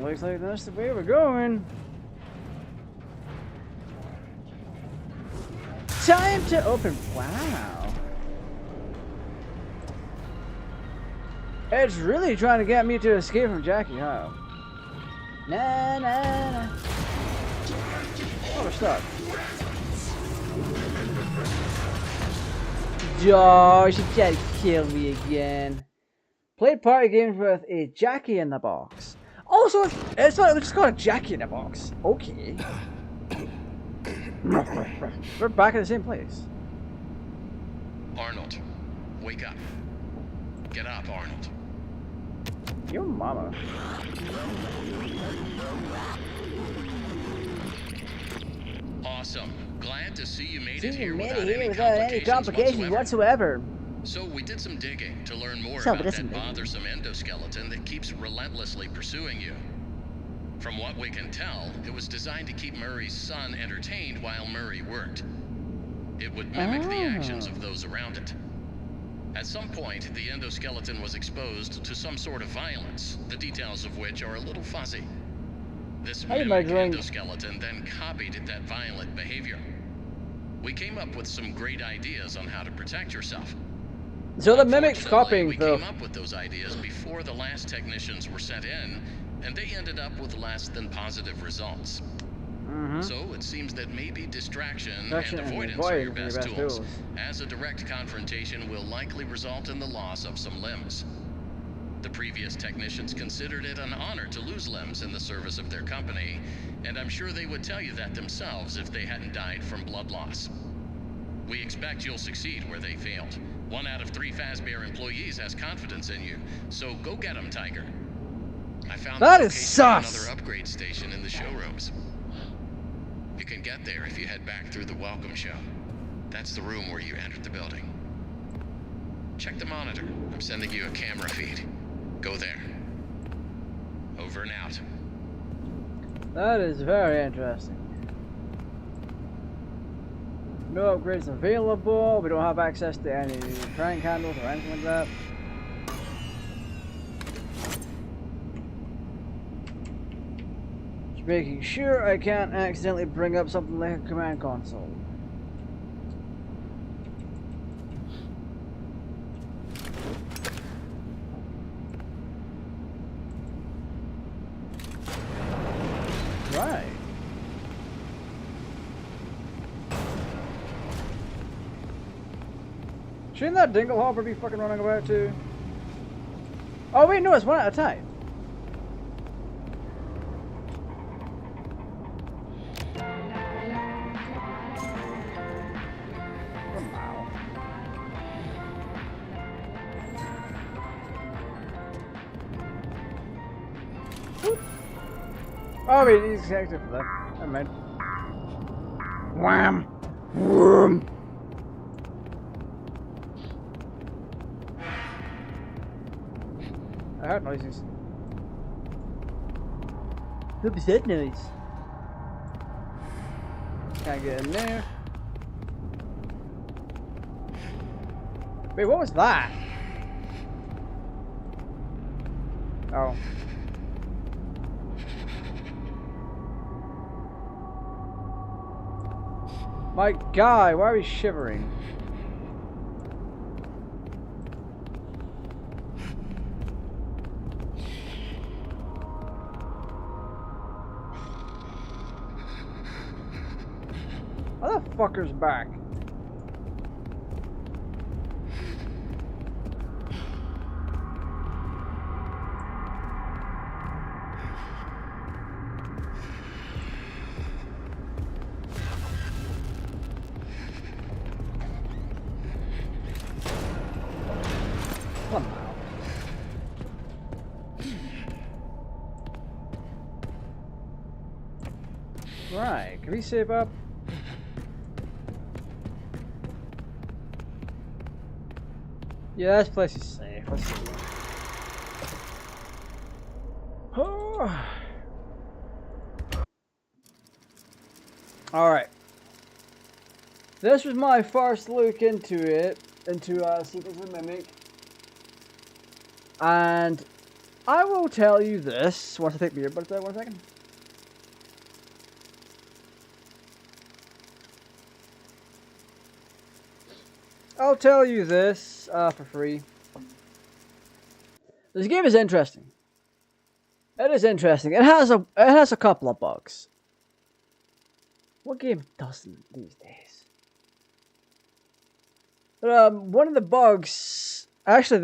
Looks like that's the way we're going. Time to open. Wow. It's really trying to get me to escape from Jackie, huh? Nah, nah, nah. Oh, we're stuck. Oh, she tried to kill me again. Played party games with a Jackie in the box. Also, it's not just called a Jackie in the box. Okay. We're back at the same place. Arnold, wake up. Get up, Arnold. Your mama. Awesome. Glad to see you made See, it you here made without it here any without any complications whatsoever. So we did some digging to learn more So, about listen, that baby. bothersome endoskeleton that keeps relentlessly pursuing you. From what we can tell, it was designed to keep Murray's son entertained while Murray worked. It would mimic the actions of those around it. At some point, the endoskeleton was exposed to some sort of violence, the details of which are a little fuzzy. This Hey, mimic Margarine. endoskeleton then copied that violent behavior. We came up with some great ideas on how to protect yourself. So the mimic's Unfortunately, copying we the. came up with those ideas before the last technicians were sent in, and they ended up with less than positive results. So it seems that maybe distraction Distraction and and avoidance are your avoidance best are your best tools, tools. as a direct confrontation will likely result in the loss of some limbs. The previous technicians considered it an honor to lose limbs in the service of their company, and I'm sure they would tell you that themselves if they hadn't died from blood loss. We expect you'll succeed where they failed. 1 out of 3 Fazbear employees has confidence in you, so go get 'em, Tiger. I found That the is location of sus. another upgrade station in the showrooms. You can get there if you head back through the welcome show. That's the room where you entered the building. Check the monitor. I'm sending you a camera feed. Go there. Over and out. That is very interesting. No upgrades available. We don't have access to any crank handles or anything like that. Just making sure I can't accidentally bring up something like a command console. Right. Shouldn't that dinglehopper be fucking running about too? Oh wait, no, it's one at a time. Oh wait, he's connected for that. Never mind. Wham! Wham! I heard noises. What was that noise? Can't get in there. Wait, what was that? Oh. My guy, why are we shivering? Motherfucker's back. Come on. Right, can we save up? Yeah, this place is safe. Let's see. Oh. Alright. This was my first look into it, into Secrets of the Mimic. And I will tell you this. Once I take my earbuds out, 1 second. I'll tell you this for free. This game is interesting. It is interesting. It has a couple of bugs. What game doesn't these days? But one of the bugs, actually,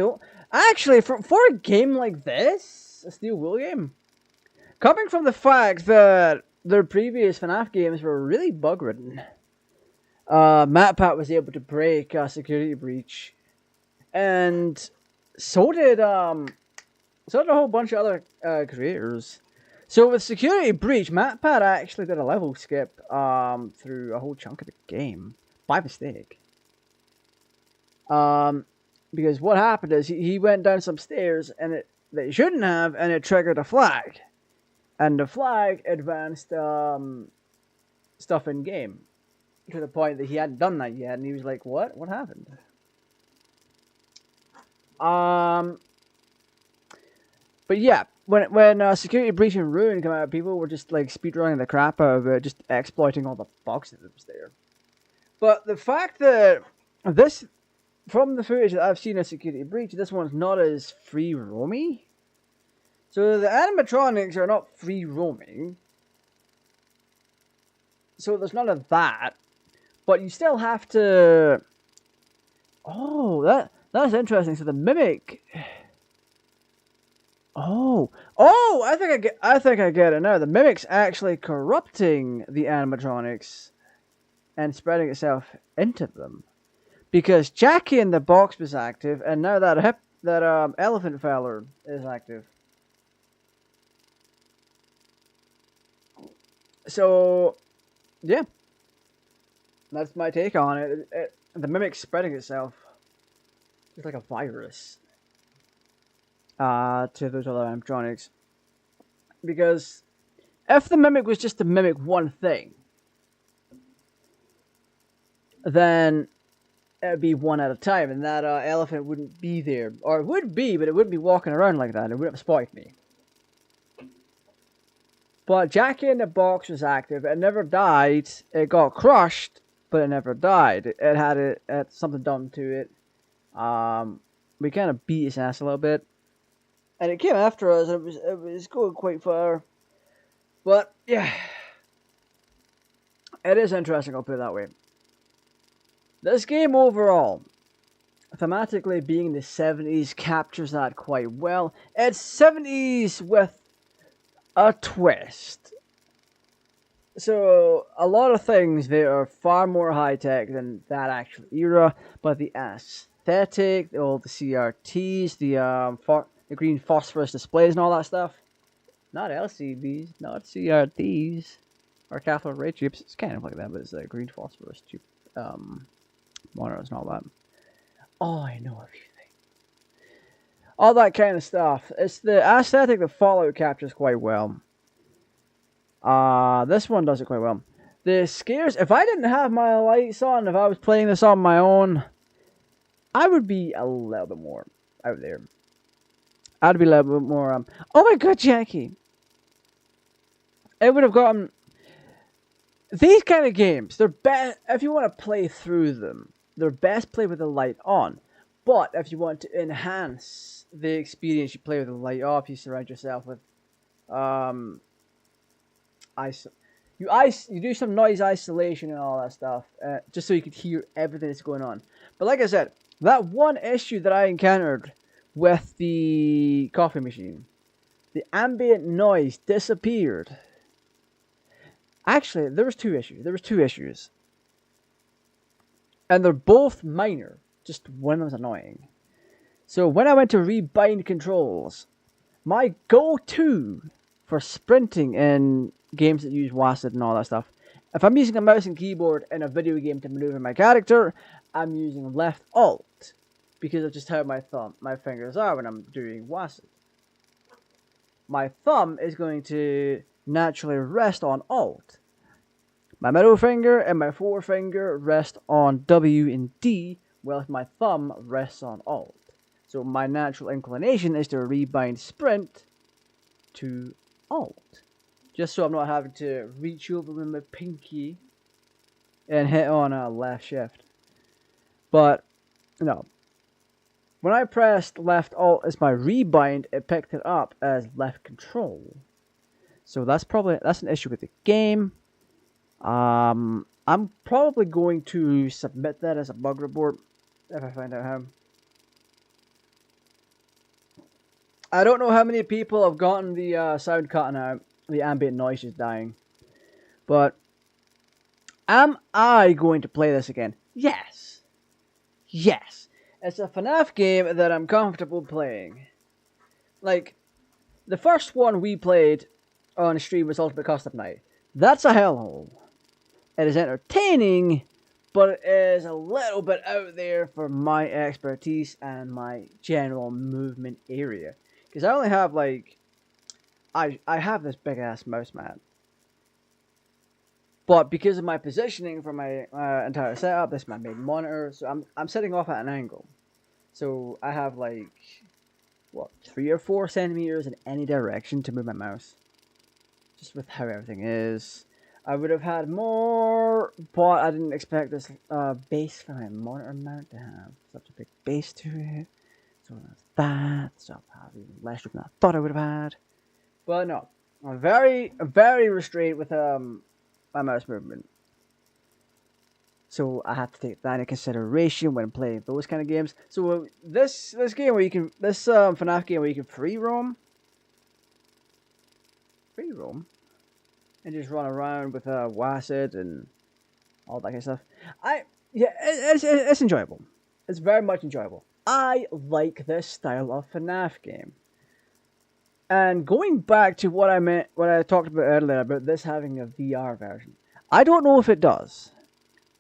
Actually, for a game like this, a Steel Wool game, coming from the fact that their previous FNAF games were really bug-ridden, MatPat was able to break a security breach, and so did a whole bunch of other creators. So with security breach, MatPat actually did a level skip through a whole chunk of the game by mistake. Because what happened is he went down some stairs and that he shouldn't have, and it triggered a flag, and the flag advanced stuff in game to the point that he hadn't done that yet, and he was like, "What? What happened?" But yeah, when Security Breach and Ruin came out, people were just like speedrunning the crap out of it, just exploiting all the bugs that was there. But the fact that this, from the footage that I've seen of Security Breach, this one's not as free roamy. So the animatronics are not free roaming. So there's none of that. But you still have to. Oh, that's interesting. So the mimic. Oh, I think I get it now. The mimic's actually corrupting the animatronics and spreading itself into them, because Jackie in the box was active, and now that elephant feller is active. So, yeah, that's my take on it. The mimic's spreading itself just like a virus. To those other animatronics, because if the mimic was just to mimic one thing, then it would be one at a time, and that elephant wouldn't be there, or it would be, but it wouldn't be walking around like that. It wouldn't have spotted me. But Jackie in the box was active. It never died. It got crushed, but it never died. It had something done to it. We kind of beat its ass a little bit. And it came after us, and it was going quite far. But, yeah. It is interesting, I'll put it that way. This game overall, thematically being the 70s, captures that quite well. It's 70s with a twist. So, a lot of things there are far more high-tech than that actual era. But the aesthetic, all the CRTs, the green phosphorus displays and all that stuff. Not LCDs, not CRTs, or cathode ray tubes. It's kind of like that, but it's a green phosphorus tube monitors and all that. Oh, I know everything. All that kind of stuff. It's the aesthetic that Fallout captures quite well. This one does it quite well. The scares, if I didn't have my lights on, if I was playing this on my own, I would be a little bit more out there. I'd be a little bit more, oh my god, Jackie! It would have gotten... These kind of games, they're best, if you want to play through them, they're best played with the light on. But if you want to enhance the experience, you play with the light off, you surround yourself with, you do some noise isolation and all that stuff, just so you could hear everything that's going on. But like I said, that one issue that I encountered with the coffee machine, the ambient noise disappeared. Actually, there was two issues. And they're both minor. Just one of them was annoying. So when I went to rebind controls, my go-to for sprinting in games that use WASD and all that stuff, if I'm using a mouse and keyboard in a video game to maneuver my character, I'm using left alt, because of just how my fingers are when I'm doing WASD. My thumb is going to naturally rest on alt. My middle finger and my forefinger rest on W and D, whilst my thumb rests on alt. So my natural inclination is to rebind sprint to alt, just so I'm not having to reach over with my pinky and hit on a left shift. But no. When I pressed left alt as my rebind, it picked it up as left control. So that's an issue with the game. I'm probably going to submit that as a bug report if I find out how. I don't know how many people have gotten the sound cutting out, the ambient noise is dying. But am I going to play this again? Yes. Yes. It's a FNAF game that I'm comfortable playing. Like, the first one we played on stream was Ultimate Custom Night. That's a hellhole. It is entertaining, but it is a little bit out there for my expertise and my general movement area. Because I only have, like, I have this big ass mouse, man. But because of my positioning for my entire setup, this is my main monitor, so I'm sitting off at an angle. So I have like, what, 3 or 4 centimeters in any direction to move my mouse. Just with how everything is. I would have had more, but I didn't expect this base for my monitor mount to have such a big base to it. So that's that. So I have even less than I thought I would have had. But no, I'm very restrained with my mouse movement. So I have to take that into consideration when playing those kind of games. So this game where you can FNAF game where you can free roam, and just run around with WASD and all that kind of stuff. It's enjoyable. It's very much enjoyable. I like this style of FNAF game. And going back to what I talked about earlier about this having a VR version, I don't know if it does.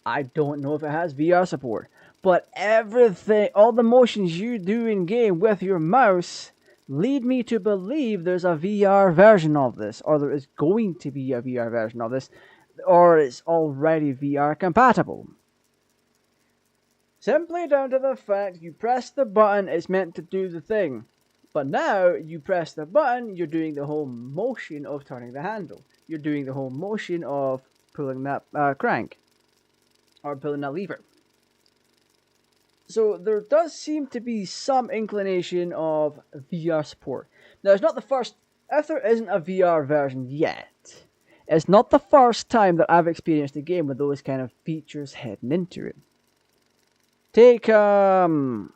I don't know if it has VR support. But everything, all the motions you do in game with your mouse lead me to believe there's a VR version of this, or there is going to be a VR version of this, or it's already VR compatible. Simply down to the fact you press the button, it's meant to do the thing. But now you press the button, you're doing the whole motion of turning the handle. You're doing the whole motion of pulling that crank, or pulling that lever. So there does seem to be some inclination of VR support. Now it's not the first, if there isn't a VR version yet, it's not the first time that I've experienced a game with those kind of features heading into it. Take Dragon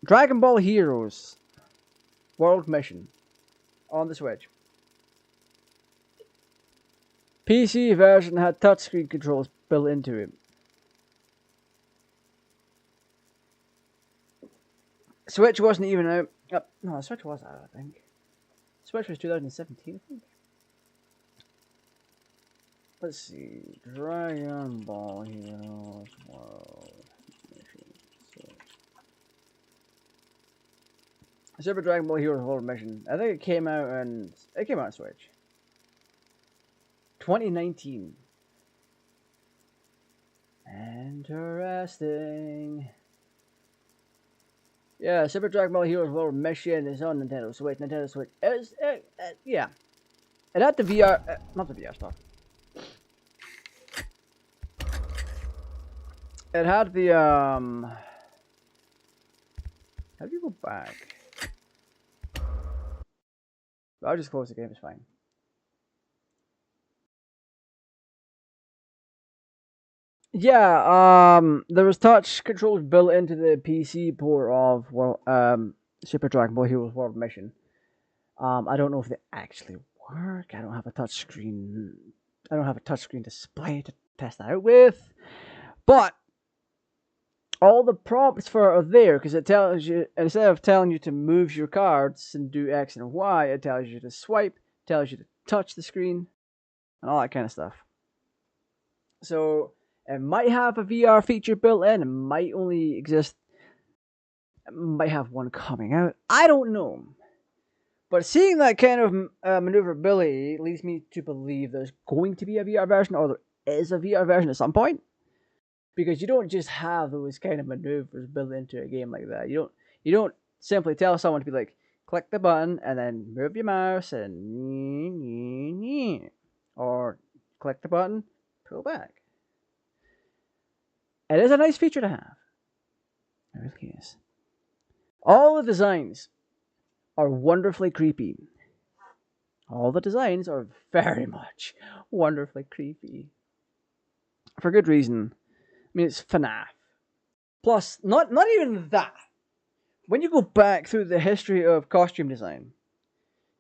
Ball Heroes World Mission on the Switch. PC version had touchscreen controls built into it. Switch wasn't even out. No, Switch was out, I think. Switch was 2017, I think. Let's see. Dragon Ball Heroes World Mission. Super Dragon Ball Heroes World Mission. I think it came out on Switch. 2019. Interesting. Yeah, Super Dragon Ball Heroes World Mission is on Nintendo Switch. Nintendo Switch is, yeah. It had the VR, not the VR stuff. It had the, how do you go back? I'll just close the game, it's fine. Yeah, there was touch controls built into the PC port of Super Dragon Ball Heroes World Mission. I don't know if they actually work. I don't have a touchscreen display to test that out with. But all the prompts for it are there because it tells you, instead of telling you to move your cards and do X and Y, it tells you to swipe, tells you to touch the screen, and all that kind of stuff. So it might have a VR feature built in. It might only exist. It might have one coming out. I don't know. But seeing that kind of maneuverability leads me to believe there's going to be a VR version, or there is a VR version at some point. Because you don't just have those kind of maneuvers built into a game like that. You don't simply tell someone to be like, click the button and then move your mouse and or click the button, pull back. It is a nice feature to have. It really is. All the designs are wonderfully creepy. All the designs are very much wonderfully creepy. For good reason. I mean, it's FNAF. Plus, not even that. when you go back through the history of costume design,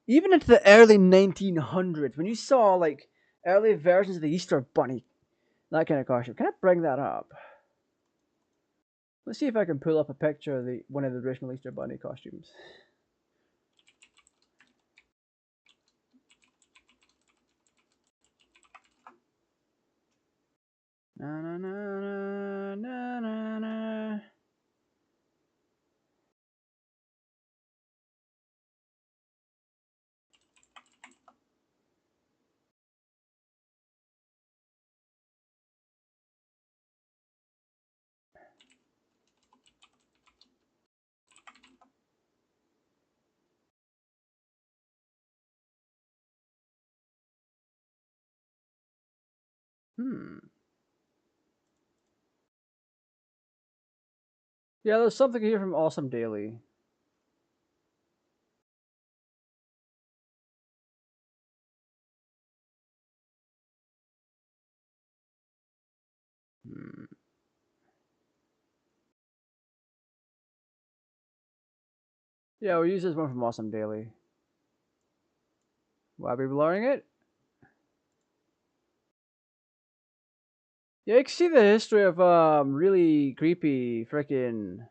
even into the early 1900s, when you saw like early versions of the Easter Bunny, that kind of costume, can I bring that up? Let's see if I can pull up a picture of one of the original Easter Bunny costumes. Na na na na na na. Yeah, there's something here from Awesome Daily. Yeah, we'll use this one from Awesome Daily. Will I be blurring it? Yeah, you can see the history of really creepy freaking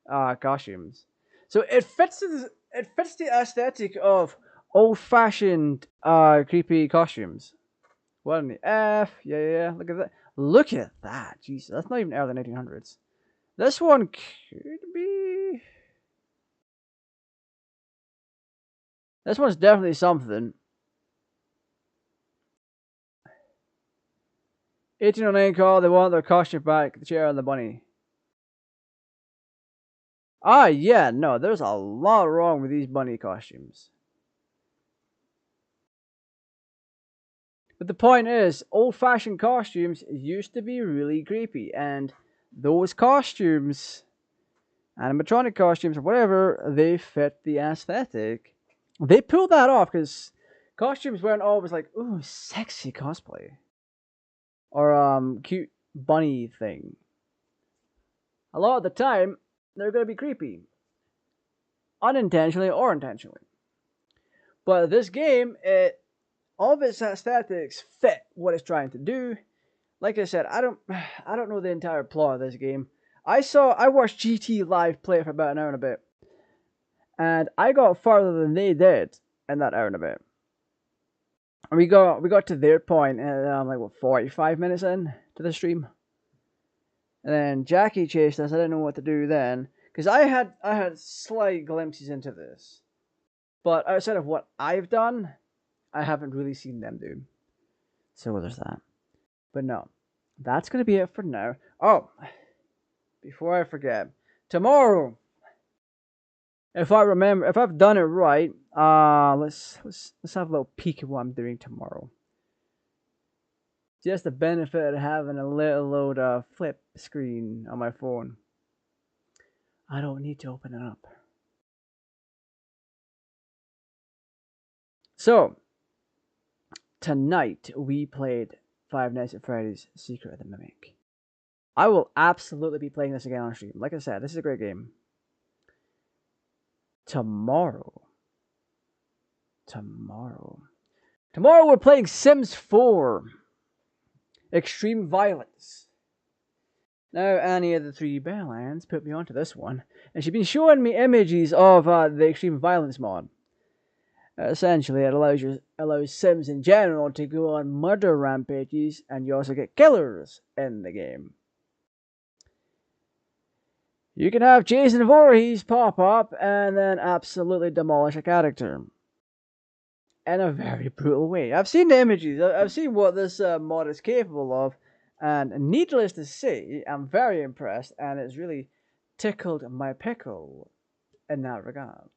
costumes. So it fits the aesthetic of old-fashioned creepy costumes. What in the F? Yeah. Look at that. Look at that. Jesus, that's not even early 1900s. This one could be. This one's definitely something. 1809 call. They want their costume back. The chair and the bunny. Ah, yeah, no, there's a lot wrong with these bunny costumes. But the point is, old-fashioned costumes used to be really creepy, and those costumes, animatronic costumes or whatever, they fit the aesthetic. They pulled that off because costumes weren't always like, ooh, sexy cosplay. Or cute bunny thing. A lot of the time, they're gonna be creepy. Unintentionally or intentionally. But this game, all of its aesthetics fit what it's trying to do. Like I said, I don't know the entire plot of this game. I watched GT live play it for about an hour and a bit, and I got farther than they did in that hour and a bit. We got to their point, and I'm like, what, 45 minutes in to the stream, and then Jackie chased us. I didn't know what to do then because I had slight glimpses into this, but outside of what I've done, I haven't really seen them do. So there's that. But no, that's going to be it for now. Oh, before I forget, tomorrow, if I've done it right, let's have a little peek at what I'm doing tomorrow. Just the benefit of having a little load flip screen on my phone. I don't need to open it up. So, tonight we played Five Nights at Freddy's Secret of the Mimic. I will absolutely be playing this again on stream. Like I said, this is a great game. Tomorrow we're playing Sims 4 Extreme Violence. Now Annie of the 3 Belllands put me onto this one, and she's been showing me images of the Extreme Violence mod. Essentially, it allows Sims in general to go on murder rampages, and you also get killers in the game. You can have Jason Voorhees pop up and then absolutely demolish a character. In a very brutal way. I've seen the images, I've seen what this mod is capable of, and needless to say, I'm very impressed, and it's really tickled my pickle in that regard.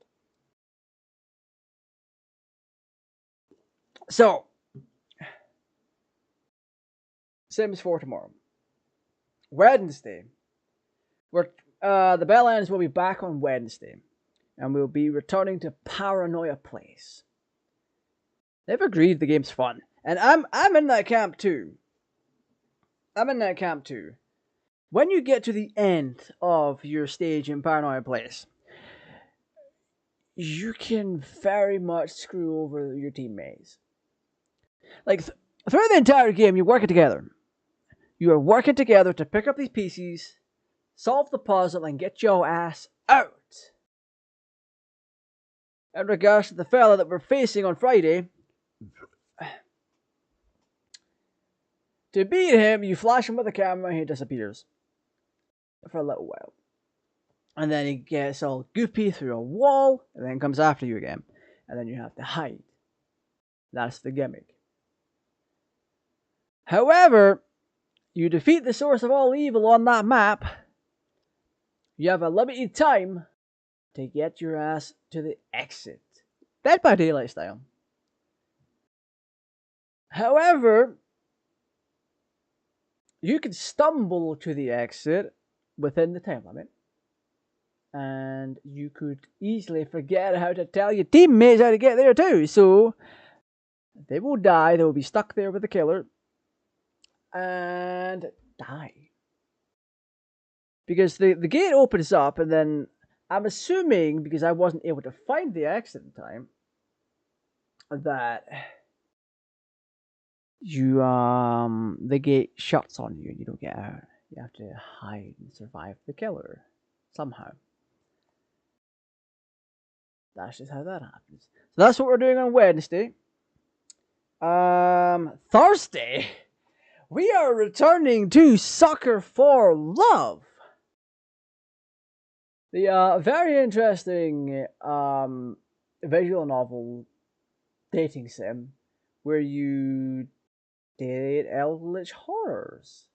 So, Sims 4 tomorrow. Wednesday. The Belllands will be back on Wednesday, and we'll be returning to Paranoia Place. They've agreed the game's fun, and I'm in that camp too. when you get to the end of your stage in Paranoia Place, you can very much screw over your teammates. Like, throughout the entire game, you're working together. You are working together to pick up these pieces, solve the puzzle, and get your ass out. In regards to the fella that we're facing on Friday, to beat him, you flash him with a camera and he disappears for a little while. And then he gets all goopy through a wall and then comes after you again. And then you have to hide. That's the gimmick. However, you defeat the source of all evil on that map. You have a limited time to get your ass to the exit. Dead by Daylight style. However, you can stumble to the exit within the time limit. And you could easily forget how to tell your teammates how to get there too. So, they will die. They will be stuck there with the killer. And die. Because the gate opens up and then I'm assuming, because I wasn't able to find the exit in time, that you the gate shuts on you and you don't get out. You have to hide and survive the killer somehow. That's just how that happens. So that's what we're doing on Wednesday. Thursday, we are returning to Soccer for Love. The very interesting visual novel dating sim where you date eldritch horrors.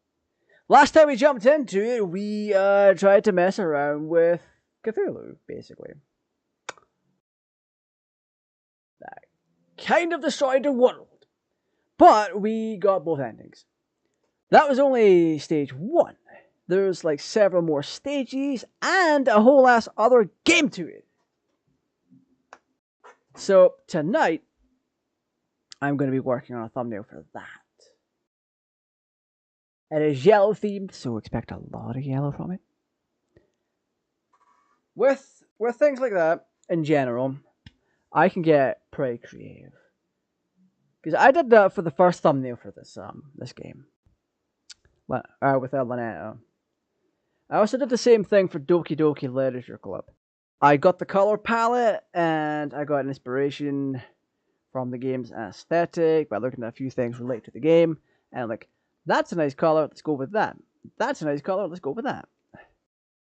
Last time we jumped into it, we tried to mess around with Cthulhu, basically. That kind of destroyed the world. But we got both endings. That was only stage 1. There's like several more stages and a whole ass other game to it. So tonight, I'm going to be working on a thumbnail for that. It is yellow themed, so expect a lot of yellow from it. With things like that, in general, I can get pretty creative. Because I did that for the first thumbnail for this game. With El Laneto. I also did the same thing for Doki Doki Literature Club. I got the color palette and I got an inspiration from the game's aesthetic by looking at a few things related to the game. And I'm like, that's a nice color, let's go with that. That's a nice color, let's go with that.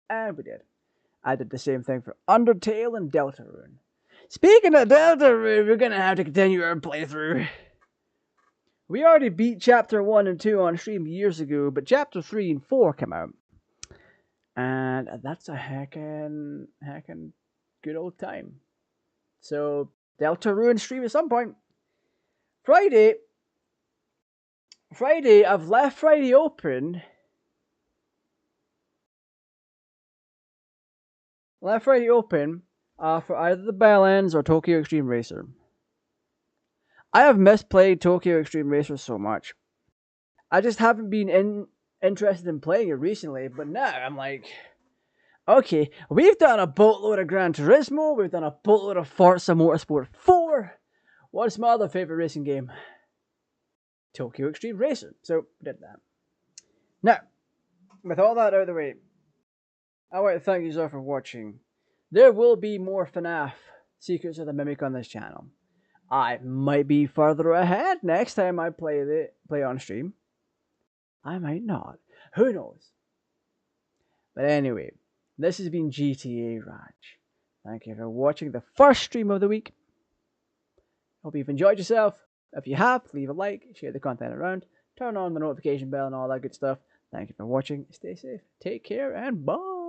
And we did. I did the same thing for Undertale and Deltarune. Speaking of Deltarune, we're going to have to continue our playthrough. We already beat Chapter 1 and 2 on stream years ago, but Chapter 3 and 4 came out. And that's a heckin' good old time. So, Deltarune stream at some point. Friday, I've left Friday open. For either the Bellends or Tokyo Extreme Racer. I have misplayed Tokyo Extreme Racer so much. I just haven't been interested in playing it recently, but now I'm like, okay, we've done a boatload of Gran Turismo, we've done a boatload of Forza Motorsport 4. What's my other favorite racing game? Tokyo Extreme Racer. So, we did that. Now, with all that out of the way, I want to thank you all for watching. There will be more FNAF Secrets of the Mimic on this channel. I might be further ahead next time I play on stream. I might not. Who knows? But anyway, this has been GTARaj. Thank you for watching the first stream of the week. Hope you've enjoyed yourself. If you have, leave a like, share the content around, turn on the notification bell and all that good stuff. Thank you for watching. Stay safe, take care, and bye.